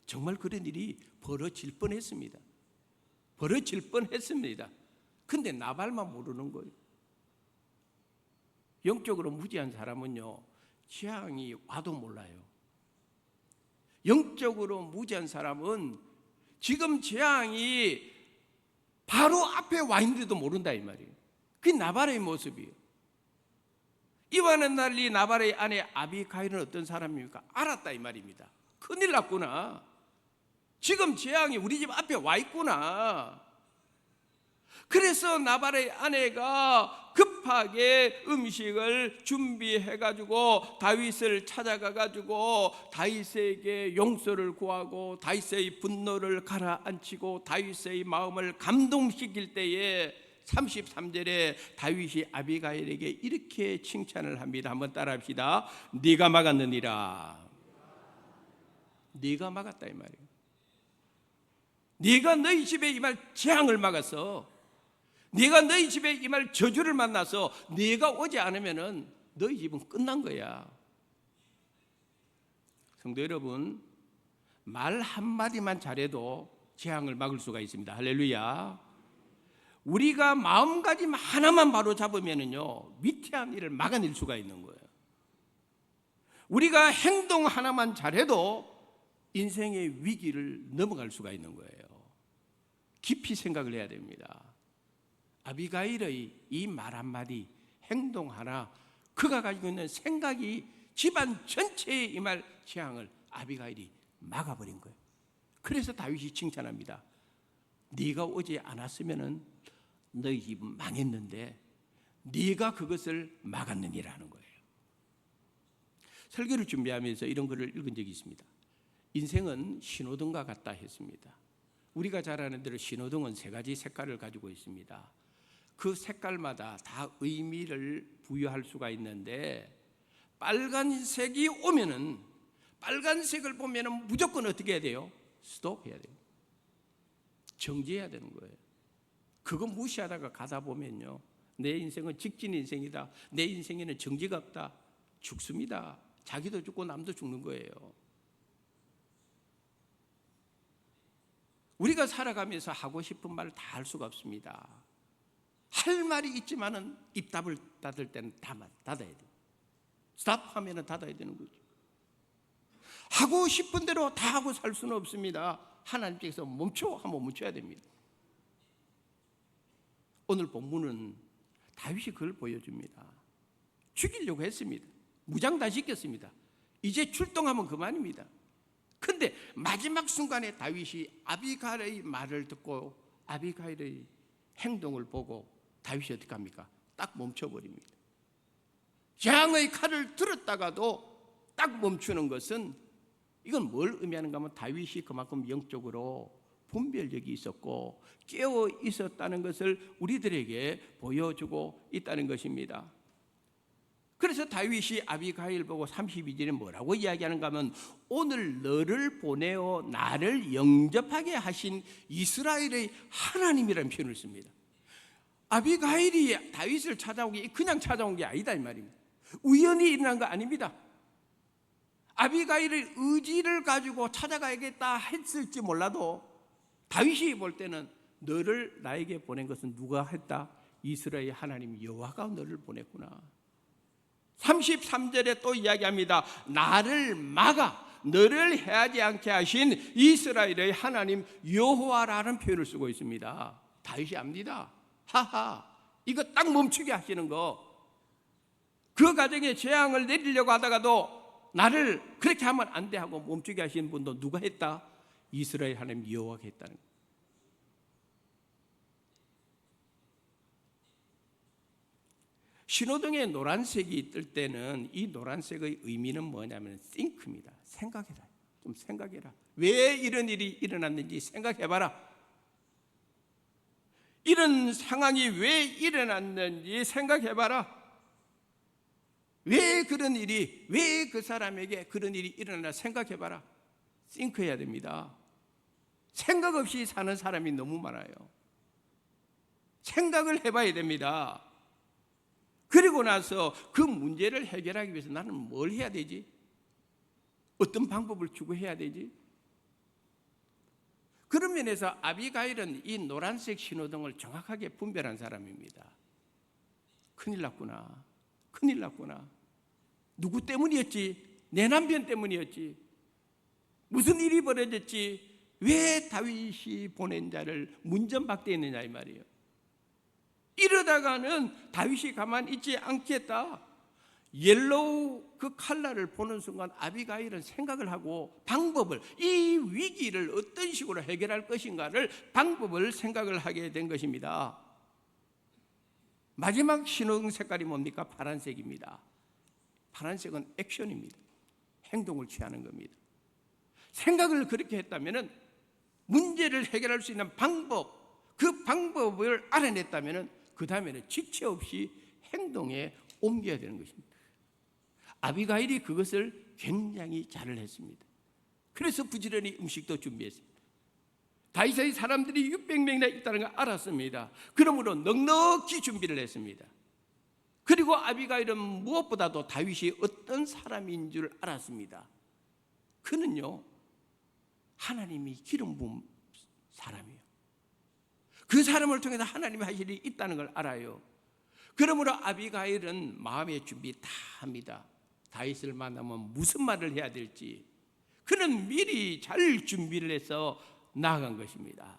정말 그런 일이 벌어질 뻔했습니다. 벌어질 뻔했습니다. 근데 나발만 모르는 거예요. 영적으로 무지한 사람은요, 재앙이 와도 몰라요. 영적으로 무지한 사람은 지금 재앙이 바로 앞에 와 있는데도 모른다 이 말이에요. 그게 나발의 모습이에요. 이와는 달리 나발의 아내 아비가일은 어떤 사람입니까? 알았다 이 말입니다. 큰일 났구나. 지금 재앙이 우리 집 앞에 와 있구나. 그래서 나발의 아내가 급하게 음식을 준비해가지고 다윗을 찾아가가지고 다윗에게 용서를 구하고 다윗의 분노를 가라앉히고 다윗의 마음을 감동시킬 때에 33절에 다윗이 아비가일에게 이렇게 칭찬을 합니다. 한번 따라합시다. 네가 막았느니라. 네가 막았다 이 말이에요. 네가 너희 집에 임할 재앙을 막았어. 네가 너희 집에 임할 저주를 만나서 네가 오지 않으면은 너희 집은 끝난 거야. 성도 여러분, 말 한마디만 잘해도 재앙을 막을 수가 있습니다. 할렐루야. 우리가 마음가짐 하나만 바로 잡으면은요, 위태한 일을 막아낼 수가 있는 거예요. 우리가 행동 하나만 잘해도 인생의 위기를 넘어갈 수가 있는 거예요. 깊이 생각을 해야 됩니다. 아비가일의 이 말 한마디, 행동 하나, 그가 가지고 있는 생각이 집안 전체에 임할 재앙을 아비가일이 막아버린 거예요. 그래서 다윗이 칭찬합니다. 네가 오지 않았으면 너희 집은 망했는데 네가 그것을 막았느니라는 거예요. 설교를 준비하면서 이런 글을 읽은 적이 있습니다. 인생은 신호등과 같다 했습니다. 우리가 잘 아는 대로 신호등은 세 가지 색깔을 가지고 있습니다. 그 색깔마다 다 의미를 부여할 수가 있는데 빨간색이 오면은 빨간색을 보면은 무조건 어떻게 해야 돼요? 스톱해야 돼요. 정지해야 되는 거예요. 그거 무시하다가 가다 보면요, 내 인생은 직진 인생이다. 내 인생에는 정지가 없다. 죽습니다. 자기도 죽고 남도 죽는 거예요. 우리가 살아가면서 하고 싶은 말을 다 할 수가 없습니다. 할 말이 있지만은 입답을 닫을 때는 닫아야 돼요. 스탑하면은 닫아야 되는 거죠. 하고 싶은 대로 다 하고 살 수는 없습니다. 하나님께서 멈춰 하면 멈춰야 됩니다. 오늘 본문은 다윗이 그걸 보여줍니다. 죽이려고 했습니다. 무장 다 시켰습니다. 이제 출동하면 그만입니다. 근데 마지막 순간에 다윗이 아비가일의 말을 듣고 아비가일의 행동을 보고 다윗이 어떻게 합니까? 딱 멈춰버립니다. 재앙의 칼을 들었다가도 딱 멈추는 것은, 이건 뭘 의미하는가 하면 다윗이 그만큼 영적으로 분별력이 있었고 깨어 있었다는 것을 우리들에게 보여주고 있다는 것입니다. 그래서 다윗이 아비가일 보고 32절에 뭐라고 이야기하는가 하면, 오늘 너를 보내어 나를 영접하게 하신 이스라엘의 하나님이라는 표현을 씁니다. 아비가일이 다윗을 찾아온 게 그냥 찾아온 게 아니다 이 말입니다. 우연히 일어난 거 아닙니다. 아비가일의 의지를 가지고 찾아가야겠다 했을지 몰라도 다윗이 볼 때는 너를 나에게 보낸 것은 누가 했다? 이스라엘 하나님 여호와가 너를 보냈구나. 33절에 또 이야기합니다. 나를 막아 너를 해하지 않게 하신 이스라엘의 하나님 여호와라는 표현을 쓰고 있습니다. 다윗이 압니다. 하하, 이거 딱 멈추게 하시는 거, 그 가정에 재앙을 내리려고 하다가도 나를 그렇게 하면 안 돼 하고 멈추게 하시는 분도 누가 했다? 이스라엘 하나님 여호와가 했다는 거예요. 신호등에 노란색이 뜰 때는 이 노란색의 의미는 뭐냐면 think입니다. 생각해라. 좀 생각해라. 왜 이런 일이 일어났는지 생각해봐라. 이런 상황이 왜 일어났는지 생각해봐라. 왜 그런 일이, 왜 그 사람에게 그런 일이 일어나나 생각해봐라. 싱크해야 됩니다. 생각 없이 사는 사람이 너무 많아요. 생각을 해봐야 됩니다. 그리고 나서 그 문제를 해결하기 위해서 나는 뭘 해야 되지? 어떤 방법을 추구해야 되지? 그런 면에서 아비가일은 이 노란색 신호등을 정확하게 분별한 사람입니다. 큰일 났구나. 큰일 났구나. 누구 때문이었지? 내 남편 때문이었지. 무슨 일이 벌어졌지? 왜 다윗이 보낸 자를 문전박대했느냐 이 말이에요. 이러다가는 다윗이 가만히 있지 않겠다. 옐로우 그 칼날을 보는 순간 아비가일은 생각을 하고 방법을, 이 위기를 어떤 식으로 해결할 것인가를 방법을 생각을 하게 된 것입니다. 마지막 신호등 색깔이 뭡니까? 파란색입니다. 파란색은 액션입니다. 행동을 취하는 겁니다. 생각을 그렇게 했다면 문제를 해결할 수 있는 방법, 그 방법을 알아냈다면 그 다음에는 지체 없이 행동에 옮겨야 되는 것입니다. 아비가일이 그것을 굉장히 잘을 했습니다. 그래서 부지런히 음식도 준비했습니다. 다윗의 사람들이 600명이나 있다는 걸 알았습니다. 그러므로 넉넉히 준비를 했습니다. 그리고 아비가일은 무엇보다도 다윗이 어떤 사람인 줄 알았습니다. 그는요, 하나님이 기름 부은 사람이에요. 그 사람을 통해서 하나님의 하실 일이 있다는 걸 알아요. 그러므로 아비가일은 마음의 준비 다 합니다. 다윗을 만나면 무슨 말을 해야 될지 그는 미리 잘 준비를 해서 나아간 것입니다.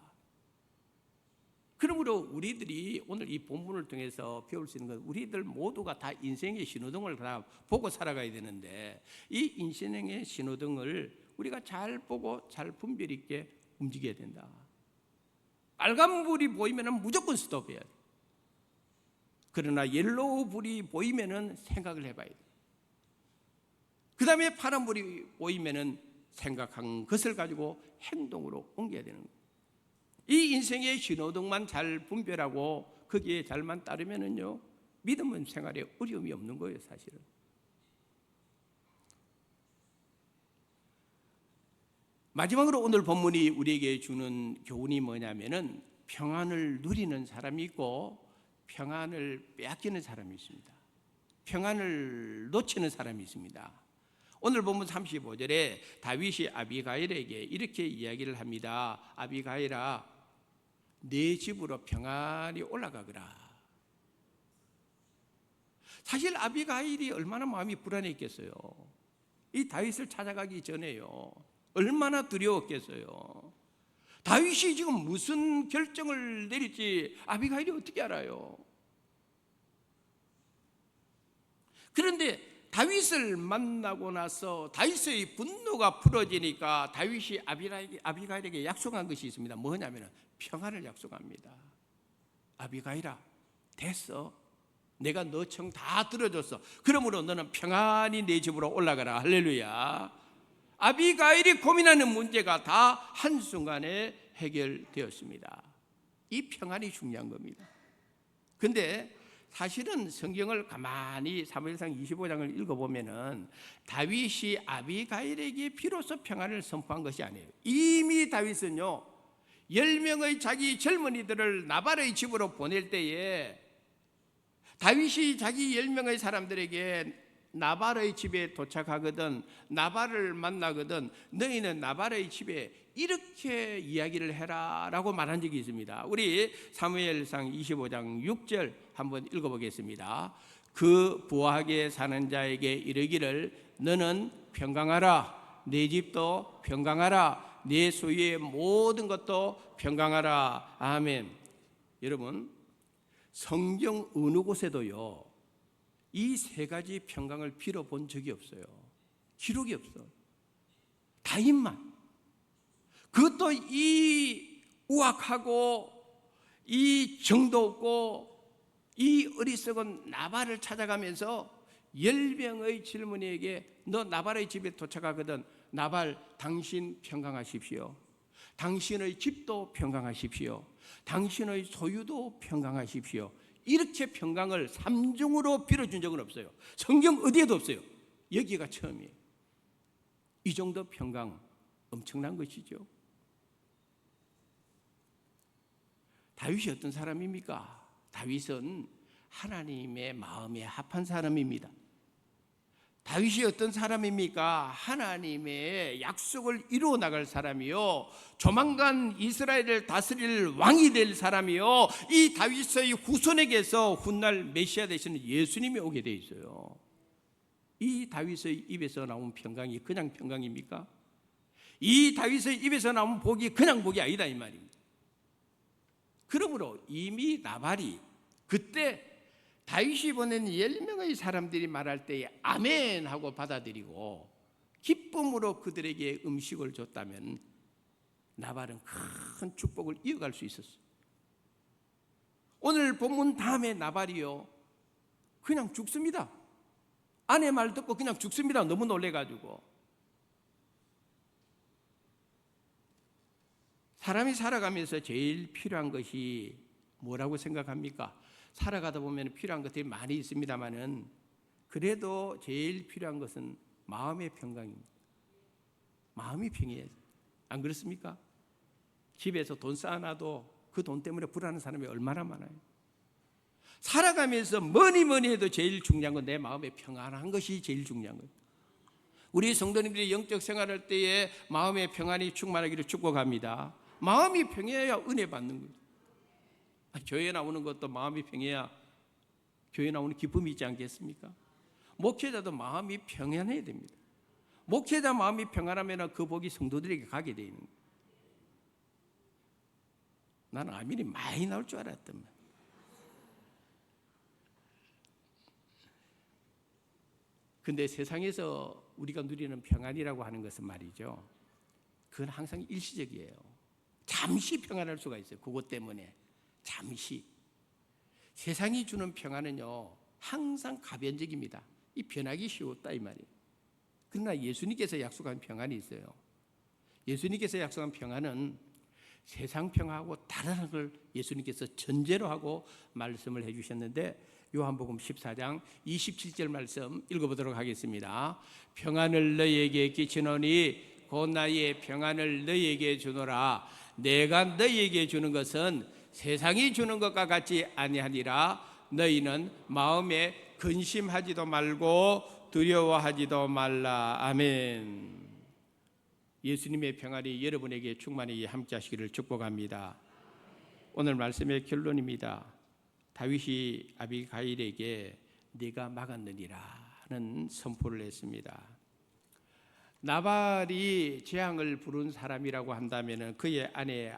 그러므로 우리들이 오늘 이 본문을 통해서 배울 수 있는 건, 우리들 모두가 다 인생의 신호등을 다 보고 살아가야 되는데, 이 인생의 신호등을 우리가 잘 보고 잘 분별 있게 움직여야 된다. 빨간불이 보이면 무조건 스톱해야 돼. 그러나 옐로우 불이 보이면 생각을 해봐야 돼. 그 다음에 파란불이 보이면 생각한 것을 가지고 행동으로 옮겨야 되는 거예요. 이 인생의 신호등만 잘 분별하고 거기에 잘만 따르면은요, 믿음은 생활에 어려움이 없는 거예요, 사실은. 마지막으로 오늘 본문이 우리에게 주는 교훈이 뭐냐면은, 평안을 누리는 사람이 있고 평안을 빼앗기는 사람이 있습니다. 평안을 놓치는 사람이 있습니다. 오늘 본문 35절에 다윗이 아비가일에게 이렇게 이야기를 합니다. 아비가일아, 내 집으로 평안히 올라가거라. 사실 아비가일이 얼마나 마음이 불안했겠어요. 이 다윗을 찾아가기 전에요, 얼마나 두려웠겠어요. 다윗이 지금 무슨 결정을 내릴지 아비가일이 어떻게 알아요? 그런데 다윗을 만나고 나서 다윗의 분노가 풀어지니까 다윗이 아비가일에게 약속한 것이 있습니다. 뭐냐면 평안을 약속합니다. 아비가일아, 됐어. 내가 너 청 다 들어줬어. 그러므로 너는 평안히 내 집으로 올라가라. 할렐루야. 아비가일이 고민하는 문제가 다 한순간에 해결되었습니다. 이 평안이 중요한 겁니다. 근데 사실은 성경을 가만히 사무엘상 25장을 읽어보면은 다윗이 아비가일에게 비로소 평안을 선포한 것이 아니에요. 이미 다윗은요, 10명의 자기 젊은이들을 나발의 집으로 보낼 때에 다윗이 자기 10명의 사람들에게 나발의 집에 도착하거든, 나발을 만나거든, 너희는 나발의 집에 이렇게 이야기를 해라 라고 말한 적이 있습니다. 우리 사무엘상 25장 6절 한번 읽어보겠습니다. 그 부하게 사는 자에게 이르기를, 너는 평강하라. 내 집도 평강하라. 내 소유의 모든 것도 평강하라. 아멘. 여러분, 성경 어느 곳에도요, 이 세 가지 평강을 빌어본 적이 없어요. 기록이 없어. 다윗만. 그것도 이 우악하고 이 정도 없고 이 어리석은 나발을 찾아가면서 10명의 젊은이에게, 너 나발의 집에 도착하거든, 나발, 당신 평강하십시오. 당신의 집도 평강하십시오. 당신의 소유도 평강하십시오. 이렇게 평강을 삼중으로 빌어준 적은 없어요. 성경 어디에도 없어요. 여기가 처음이에요. 이 정도 평강 엄청난 것이죠. 다윗이 어떤 사람입니까? 다윗은 하나님의 마음에 합한 사람입니다. 다윗이 어떤 사람입니까? 하나님의 약속을 이루어 나갈 사람이요, 조만간 이스라엘을 다스릴 왕이 될 사람이요, 이 다윗의 후손에게서 훗날 메시아 되시는 예수님이 오게 돼 있어요. 이 다윗의 입에서 나온 평강이 그냥 평강입니까? 이 다윗의 입에서 나온 복이 그냥 복이 아니다 이 말입니다. 그러므로 이미 나발이 그때 다윗이 보낸 10명의 사람들이 말할 때에 아멘 하고 받아들이고 기쁨으로 그들에게 음식을 줬다면 나발은 큰 축복을 이어갈 수 있었어요. 오늘 본문 다음에 나발이요 그냥 죽습니다. 아내 말 듣고 그냥 죽습니다. 너무 놀래가지고. 사람이 살아가면서 제일 필요한 것이 뭐라고 생각합니까? 살아가다 보면 필요한 것들이 많이 있습니다만은 그래도 제일 필요한 것은 마음의 평강입니다. 마음이 평해야지. 안 그렇습니까? 집에서 돈 쌓아놔도 그 돈 때문에 불안한 사람이 얼마나 많아요. 살아가면서 뭐니 해도 제일 중요한 건 내 마음의 평안한 것이 제일 중요한 거예요. 우리 성도님들이 영적 생활할 때에 마음의 평안이 충만하기를 축복합니다. 마음이 평해야 은혜 받는 거예요. 교회 나오는 것도 마음이 평해야 교회 나오는 기쁨이 있지 않겠습니까? 목회자도 마음이 평안해야 됩니다. 목회자 마음이 평안하면 그 복이 성도들에게 가게 돼 있는 거예요. 나는 아멘이 많이 나올 줄 알았단 말이에요. 근데 세상에서 우리가 누리는 평안이라고 하는 것은 말이죠, 그건 항상 일시적이에요. 잠시 평안할 수가 있어요. 그것 때문에 잠시. 세상이 주는 평안은요 항상 가변적입니다. 이 변하기 쉬웠다 이 말이에요. 그러나 예수님께서 약속한 평안이 있어요. 예수님께서 약속한 평안은 세상 평안하고 다른 걸 예수님께서 전제로 하고 말씀을 해주셨는데, 요한복음 14장 27절 말씀 읽어보도록 하겠습니다. 평안을 너희에게 끼치노니 곧 나의 평안을 너희에게 주노라. 내가 너희에게 주는 것은 세상이 주는 것과 같지 아니하니라. 너희는 마음에 근심하지도 말고 두려워하지도 말라. 아멘. 예수님의 평안이 여러분에게 충만히 함께 하시기를 축복합니다. 오늘 말씀의 결론입니다. 다윗이 아비가일에게 네가 막았느니라는 선포를 했습니다. 나발이 재앙을 부른 사람이라고 한다면 그의 아내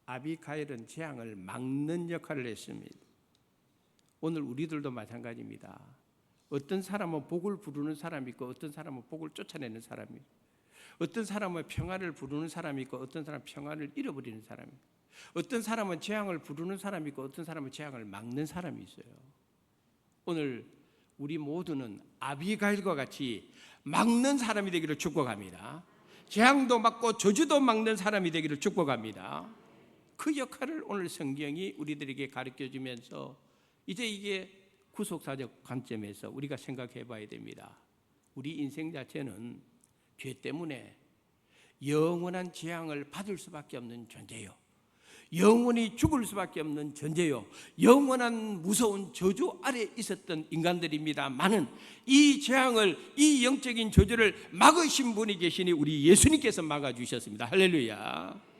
아비가일은 재앙을 막는 역할을 했습니다. 오늘 우리들도 마찬가지입니다. 어떤 사람은 복을 부르는 사람이 있고 어떤 사람은 복을 쫓아내는 사람이 있고, 어떤 사람은 평안을 부르는 사람이 있고 어떤 사람은 평안을 잃어버리는 사람이 있고, 어떤 사람은 재앙을 부르는 사람이 있고 어떤 사람은 재앙을 막는 사람이 있어요. 오늘 우리 모두는 아비가일과 같이 막는 사람이 되기를 축복합니다. 재앙도 막고 저주도 막는 사람이 되기를 축복합니다. 그 역할을 오늘 성경이 우리들에게 가르쳐주면서 이제 이게 구속사적 관점에서 우리가 생각해 봐야 됩니다. 우리 인생 자체는 죄 때문에 영원한 재앙을 받을 수밖에 없는 존재요, 영원히 죽을 수밖에 없는 존재요, 영원한 무서운 저주 아래 있었던 인간들입니다만은 이 재앙을, 이 영적인 저주를 막으신 분이 계시니 우리 예수님께서 막아주셨습니다. 할렐루야.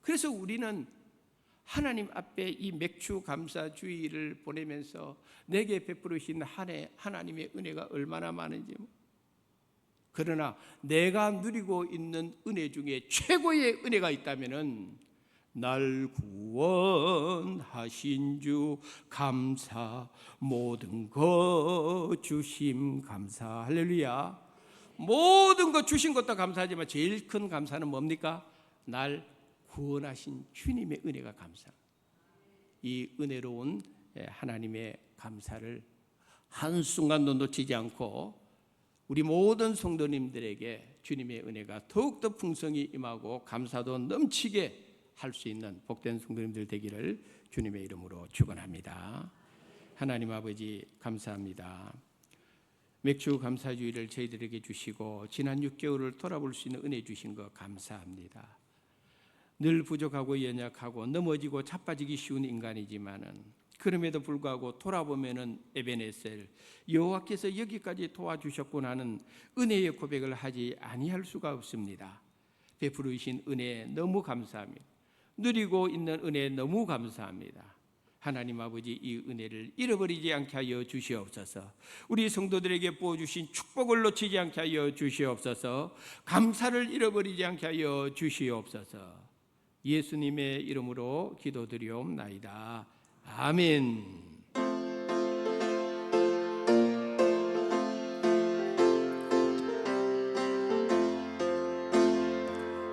그래서 우리는 하나님 앞에 이 맥주 감사 주의를 보내면서 내게 베푸르신 한 해 하나님의 은혜가 얼마나 많은지, 그러나 내가 누리고 있는 은혜 중에 최고의 은혜가 있다면은 날 구원하신 주 감사, 모든 것 주심 감사. 할렐루야. 모든 것 주신 것도 감사하지만 제일 큰 감사는 뭡니까? 날 구원하신 주님의 은혜가 감사. 이 은혜로운 하나님의 감사를 한순간도 놓치지 않고 우리 모든 성도님들에게 주님의 은혜가 더욱더 풍성히 임하고 감사도 넘치게 할 수 있는 복된 성도님들 되기를 주님의 이름으로 축원합니다. 하나님 아버지 감사합니다. 맥주 감사주의를 저희들에게 주시고 지난 6개월을 돌아볼 수 있는 은혜 주신 것 감사합니다. 늘 부족하고 연약하고 넘어지고 자빠지기 쉬운 인간이지만은 그럼에도 불구하고 돌아보면은 에베네셀 여호와께서 여기까지 도와주셨구나 하는 은혜의 고백을 하지 아니할 수가 없습니다. 베풀으신 은혜 너무 감사합니다. 누리고 있는 은혜 너무 감사합니다. 하나님 아버지 이 은혜를 잃어버리지 않게 하여 주시옵소서. 우리 성도들에게 부어주신 축복을 놓치지 않게 하여 주시옵소서. 감사를 잃어버리지 않게 하여 주시옵소서. 예수님의 이름으로 기도드리옵나이다. 아멘.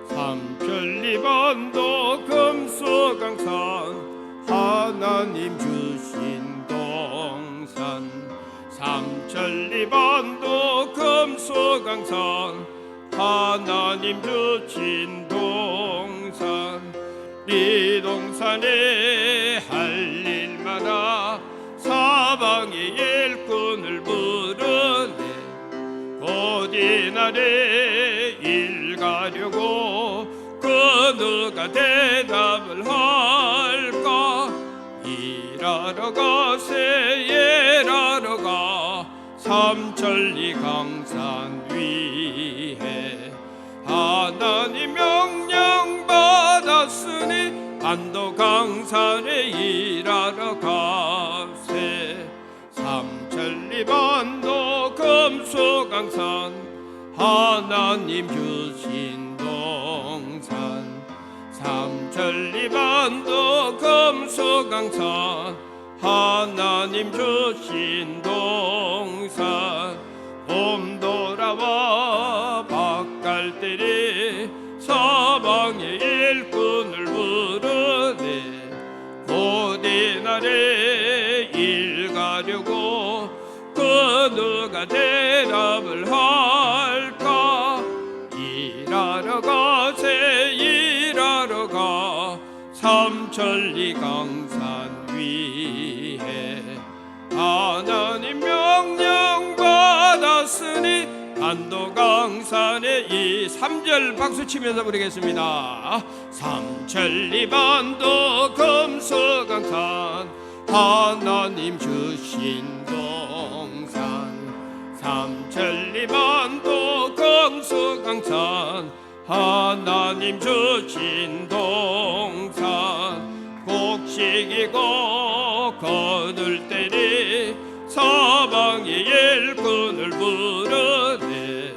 삼천리반도 금수강산 하나님 주신 동산 삼천리반도 금수강산 하나님 주신 동산 이 동산에 할 일 많아 사방의 일꾼을 부르네 곧 이날에 일 가려고 그 누가 대답을 할까 일하러 가세 일하러 가 삼천리 강산 위에 하나님 명령 받았으니 안도 강산에 일하러 가세 삼천리 반도 금수강산 하나님 주신 동산 삼천리 반도 금수강산 하나님 주신 동산 봄 돌아와 밭갈대리 사방의 일꾼을 부르네 곧 이날에 일 가려고 그 누가 대답을 할까 일하러 가세 일하러 가 삼천리 강산 위에 하나님 명령 받았으니 안도 강산에 이 3절 박수 치면서 부르겠습니다. 삼천리 반도 금수강산 하나님 주신 동산 삼천리 반도 금수강산 하나님 주신 동산 곡식이고 거들때리 사방의 일꾼을 부르네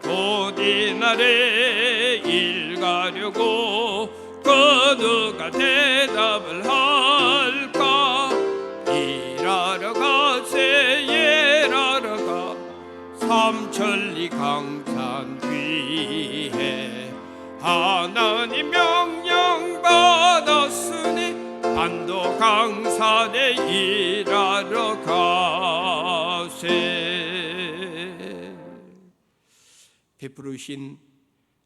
곧 이날에 일 가려고 그 누가 대답을 할까 일하러 가세 일하러 가 삼천리 강산 위에 하나님 명령 받았으니 안도 강산에 일하러 가세. 베풀으신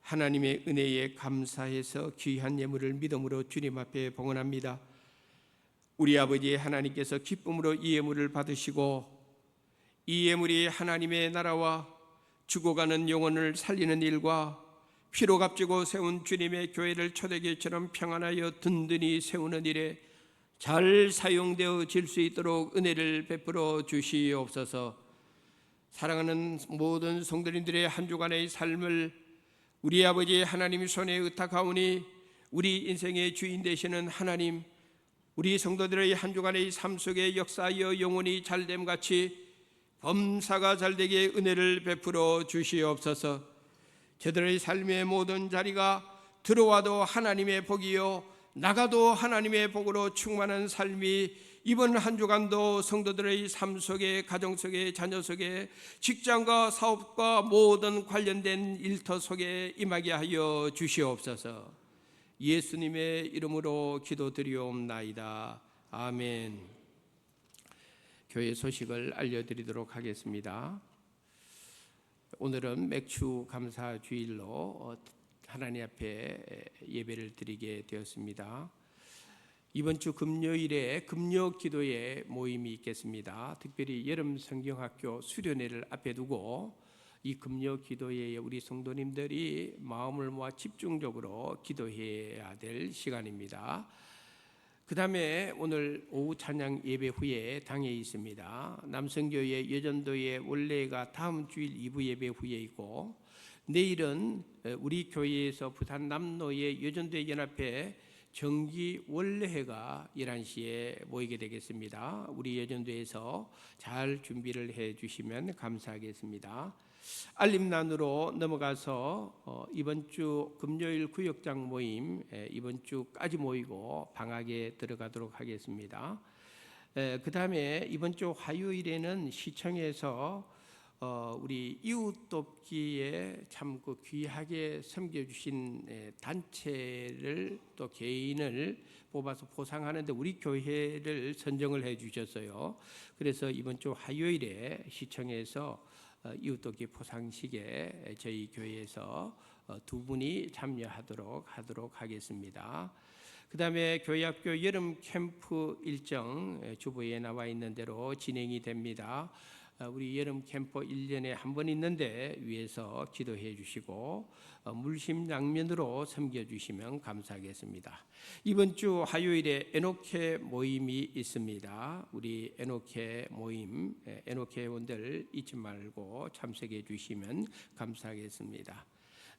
하나님의 은혜에 감사해서 귀한 예물을 믿음으로 주님 앞에 봉헌합니다. 우리 아버지 하나님께서 기쁨으로 이 예물을 받으시고 이 예물이 하나님의 나라와 죽어가는 영혼을 살리는 일과 피로 값지고 세운 주님의 교회를 초대교회처럼 평안하여 든든히 세우는 일에 잘 사용되어질 수 있도록 은혜를 베풀어 주시옵소서. 사랑하는 모든 성도님들의 한 주간의 삶을 우리 아버지 하나님 손에 의탁하오니 우리 인생의 주인 되시는 하나님, 우리 성도들의 한 주간의 삶 속에 역사하여 영혼이 잘됨같이 범사가 잘되게 은혜를 베풀어 주시옵소서. 저들의 삶의 모든 자리가 들어와도 하나님의 복이요 나가도 하나님의 복으로 충만한 삶이 이번 한 주간도 성도들의 삶 속에 가정 속에 자녀 속에 직장과 사업과 모든 관련된 일터 속에 임하게 하여 주시옵소서. 예수님의 이름으로 기도드리옵나이다. 아멘. 교회 소식을 알려드리도록 하겠습니다. 오늘은 맥주 감사 주일로 하나님 앞에 예배를 드리게 되었습니다. 이번 주 금요일에 금요 기도회 모임이 있겠습니다. 특별히 여름 성경학교 수련회를 앞에 두고 이 금요 기도회에 우리 성도님들이 마음을 모아 집중적으로 기도해야 될 시간입니다. 그 다음에 오늘 오후 찬양 예배 후에 당에 있습니다. 남성교회 여전도의 원래가 다음 주일 2부 예배 후에 있고, 내일은 우리 교회에서 부산 남로의 여전도의 연합회 정기 원래회가 11시에 모이게 되겠습니다. 우리 여전도에서 잘 준비를 해 주시면 감사하겠습니다. 알림란으로 넘어가서 이번 주 금요일 구역장 모임 이번 주까지 모이고 방학에 들어가도록 하겠습니다. 그 다음에 이번 주 화요일에는 시청에서 우리 이웃 돕기에 참 그 귀하게 섬겨주신 단체를 또 개인을 뽑아서 포상하는데 우리 교회를 선정을 해 주셨어요. 그래서 이번 주 화요일에 시청에서 이웃 돕기 포상식에 저희 교회에서 두 분이 참여하도록 하겠습니다. 그 다음에 교회학교 여름 캠프 일정 주보에 나와 있는 대로 진행이 됩니다. 우리 여름 캠프 1년에 한 번 있는데 위에서 기도해 주시고 물심양면으로 섬겨주시면 감사하겠습니다. 이번 주 화요일에 에녹회 모임이 있습니다. 우리 에녹회 모임, 에녹회 회원들 잊지 말고 참석해 주시면 감사하겠습니다.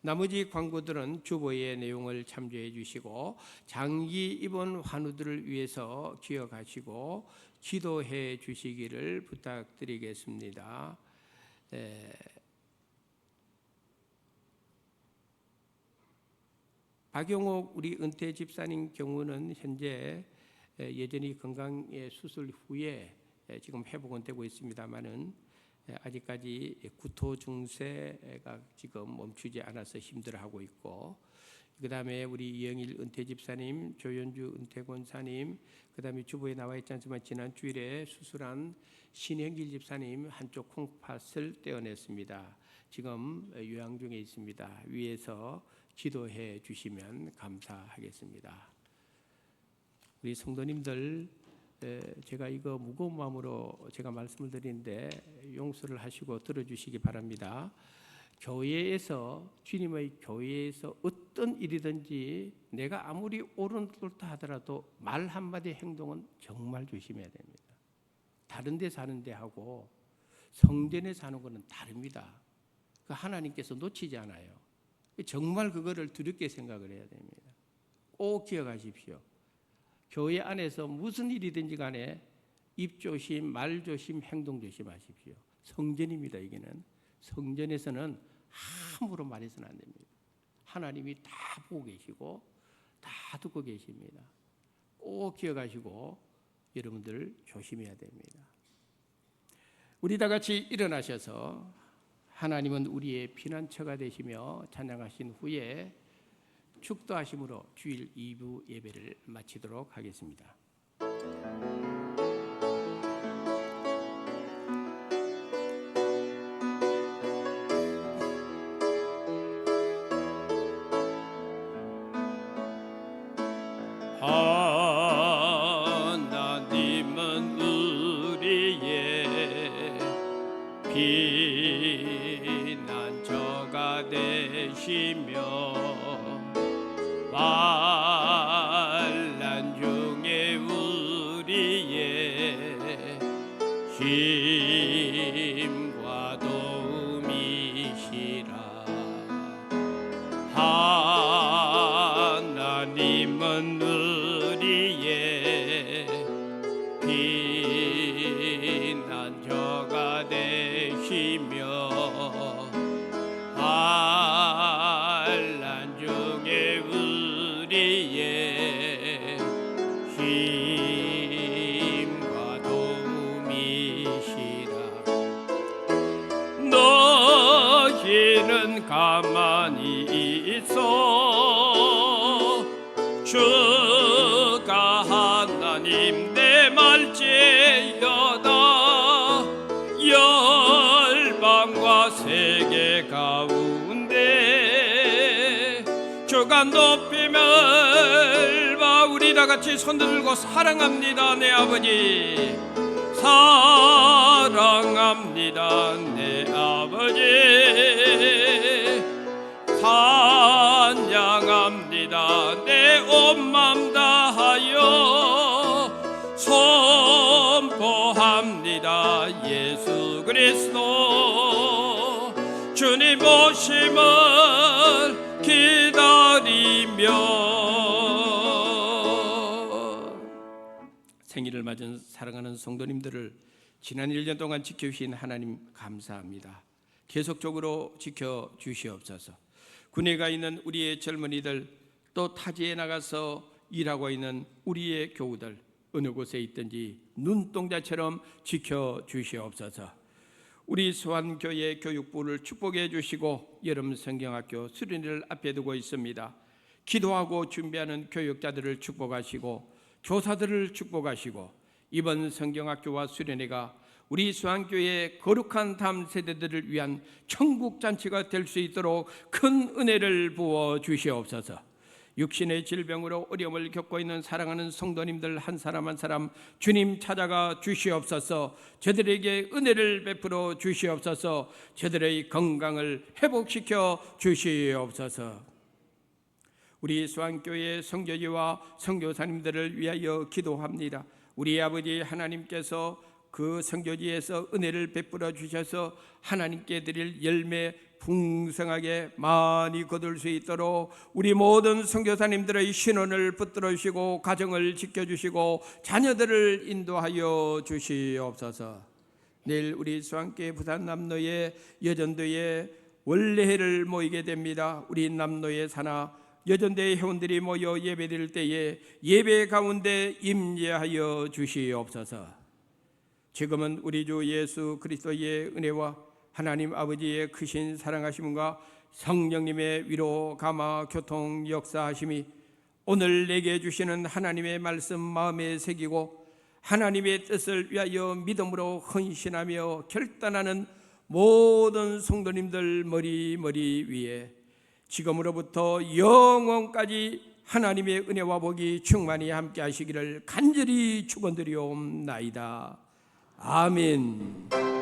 나머지 광고들은 주보의 내용을 참조해 주시고 장기 입원 환우들을 위해서 기억하시고 기도해 주시기를 부탁드리겠습니다. 박용옥 우리 은퇴 집사님 경우는 현재 여전히 건강의 수술 후에 지금 회복은 되고 있습니다만은 아직까지 구토 증세가 지금 멈추지 않아서 힘들어하고 있고, 그 다음에 우리 이영일 은퇴 집사님, 조연주 은퇴 권사님, 그 다음에 주보에 나와 있지 않지만 지난 주일에 수술한 신영길 집사님 한쪽 콩팥을 떼어냈습니다. 지금 요양 중에 있습니다. 위에서 기도해 주시면 감사하겠습니다. 우리 성도님들, 제가 이거 무거운 마음으로 제가 말씀을 드리는데 용서를 하시고 들어주시기 바랍니다. 교회에서, 주님의 교회에서 어떤 일이든지 내가 아무리 옳다 하더라도 말 한마디 행동은 정말 조심해야 됩니다. 다른 데 사는 데하고 성전에 사는 것은 다릅니다. 그 하나님께서 놓치지 않아요. 정말 그거를 두렵게 생각을 해야 됩니다. 꼭 기억하십시오. 교회 안에서 무슨 일이든지 간에 입 조심, 말 조심, 행동 조심하십시오. 성전입니다. 이게는 성전에서는 함부로 말해서는 안 됩니다. 하나님이 다 보고 계시고 다 듣고 계십니다. 꼭 기억하시고 여러분들 조심해야 됩니다. 우리 다 같이 일어나셔서 하나님은 우리의 피난처가 되시며 찬양하신 후에 축도하심으로 주일 2부 예배를 마치도록 하겠습니다. 하나님은 우리의 피난처가 되시며 환난 중에 우리의 힘과 도움이시라. 하나님은 우리의 피난처가 되시며 환난 중에 우리의 힘과 도움이시라. 너희는 가만히 있어 주가 하나님 내 말지어다. 열방과 세계 가운데 주가 높임을 봐 우리 우리 다 같이 손 들고 사랑합니다 내 아버지, 사랑합니다 내 아버지, 찬양합니다 내 온 맘 다하여 선포합니다 예수 그리스도 주님 오심을 기다리며. 생일을 맞은 사랑하는 성도님들을 지난 1년 동안 지켜주신 하나님 감사합니다. 계속적으로 지켜주시옵소서. 군에 가 있는 우리의 젊은이들, 또 타지에 나가서 일하고 있는 우리의 교우들, 어느 곳에 있든지 눈동자처럼 지켜주시옵소서. 우리 수완교회 교육부를 축복해 주시고 여름 성경학교 수련회를 앞에 두고 있습니다. 기도하고 준비하는 교육자들을 축복하시고 교사들을 축복하시고 이번 성경학교와 수련회가 우리 수완교회의 거룩한 다음 세대들을 위한 천국잔치가 될 수 있도록 큰 은혜를 부어 주시옵소서. 육신의 질병으로 어려움을 겪고 있는 사랑하는 성도님들 한 사람 한 사람 주님 찾아가 주시옵소서. 저들에게 은혜를 베풀어 주시옵소서. 저들의 건강을 회복시켜 주시옵소서. 우리 수완교회 성교지와 선교사님들을 위하여 기도합니다. 우리 아버지 하나님께서 그 선교지에서 은혜를 베풀어 주셔서 하나님께 드릴 열매 풍성하게 많이 거둘 수 있도록 우리 모든 선교사님들의 신원을 붙들어 주시고 가정을 지켜주시고 자녀들을 인도하여 주시옵소서. 내일 우리 수완교회 부산 남로의 여전도에 원래회를 모이게 됩니다. 우리 남로의 산하 여전대 회원들이 모여 예배드릴 때에 예배 가운데 임재하여 주시옵소서. 지금은 우리 주 예수 그리스도의 은혜와 하나님 아버지의 크신 사랑하심과 성령님의 위로 감화 교통 역사하심이 오늘 내게 주시는 하나님의 말씀 마음에 새기고 하나님의 뜻을 위하여 믿음으로 헌신하며 결단하는 모든 성도님들 머리 위에 지금으로부터 영원까지 하나님의 은혜와 복이 충만히 함께 하시기를 간절히 축원드리옵나이다. 아멘.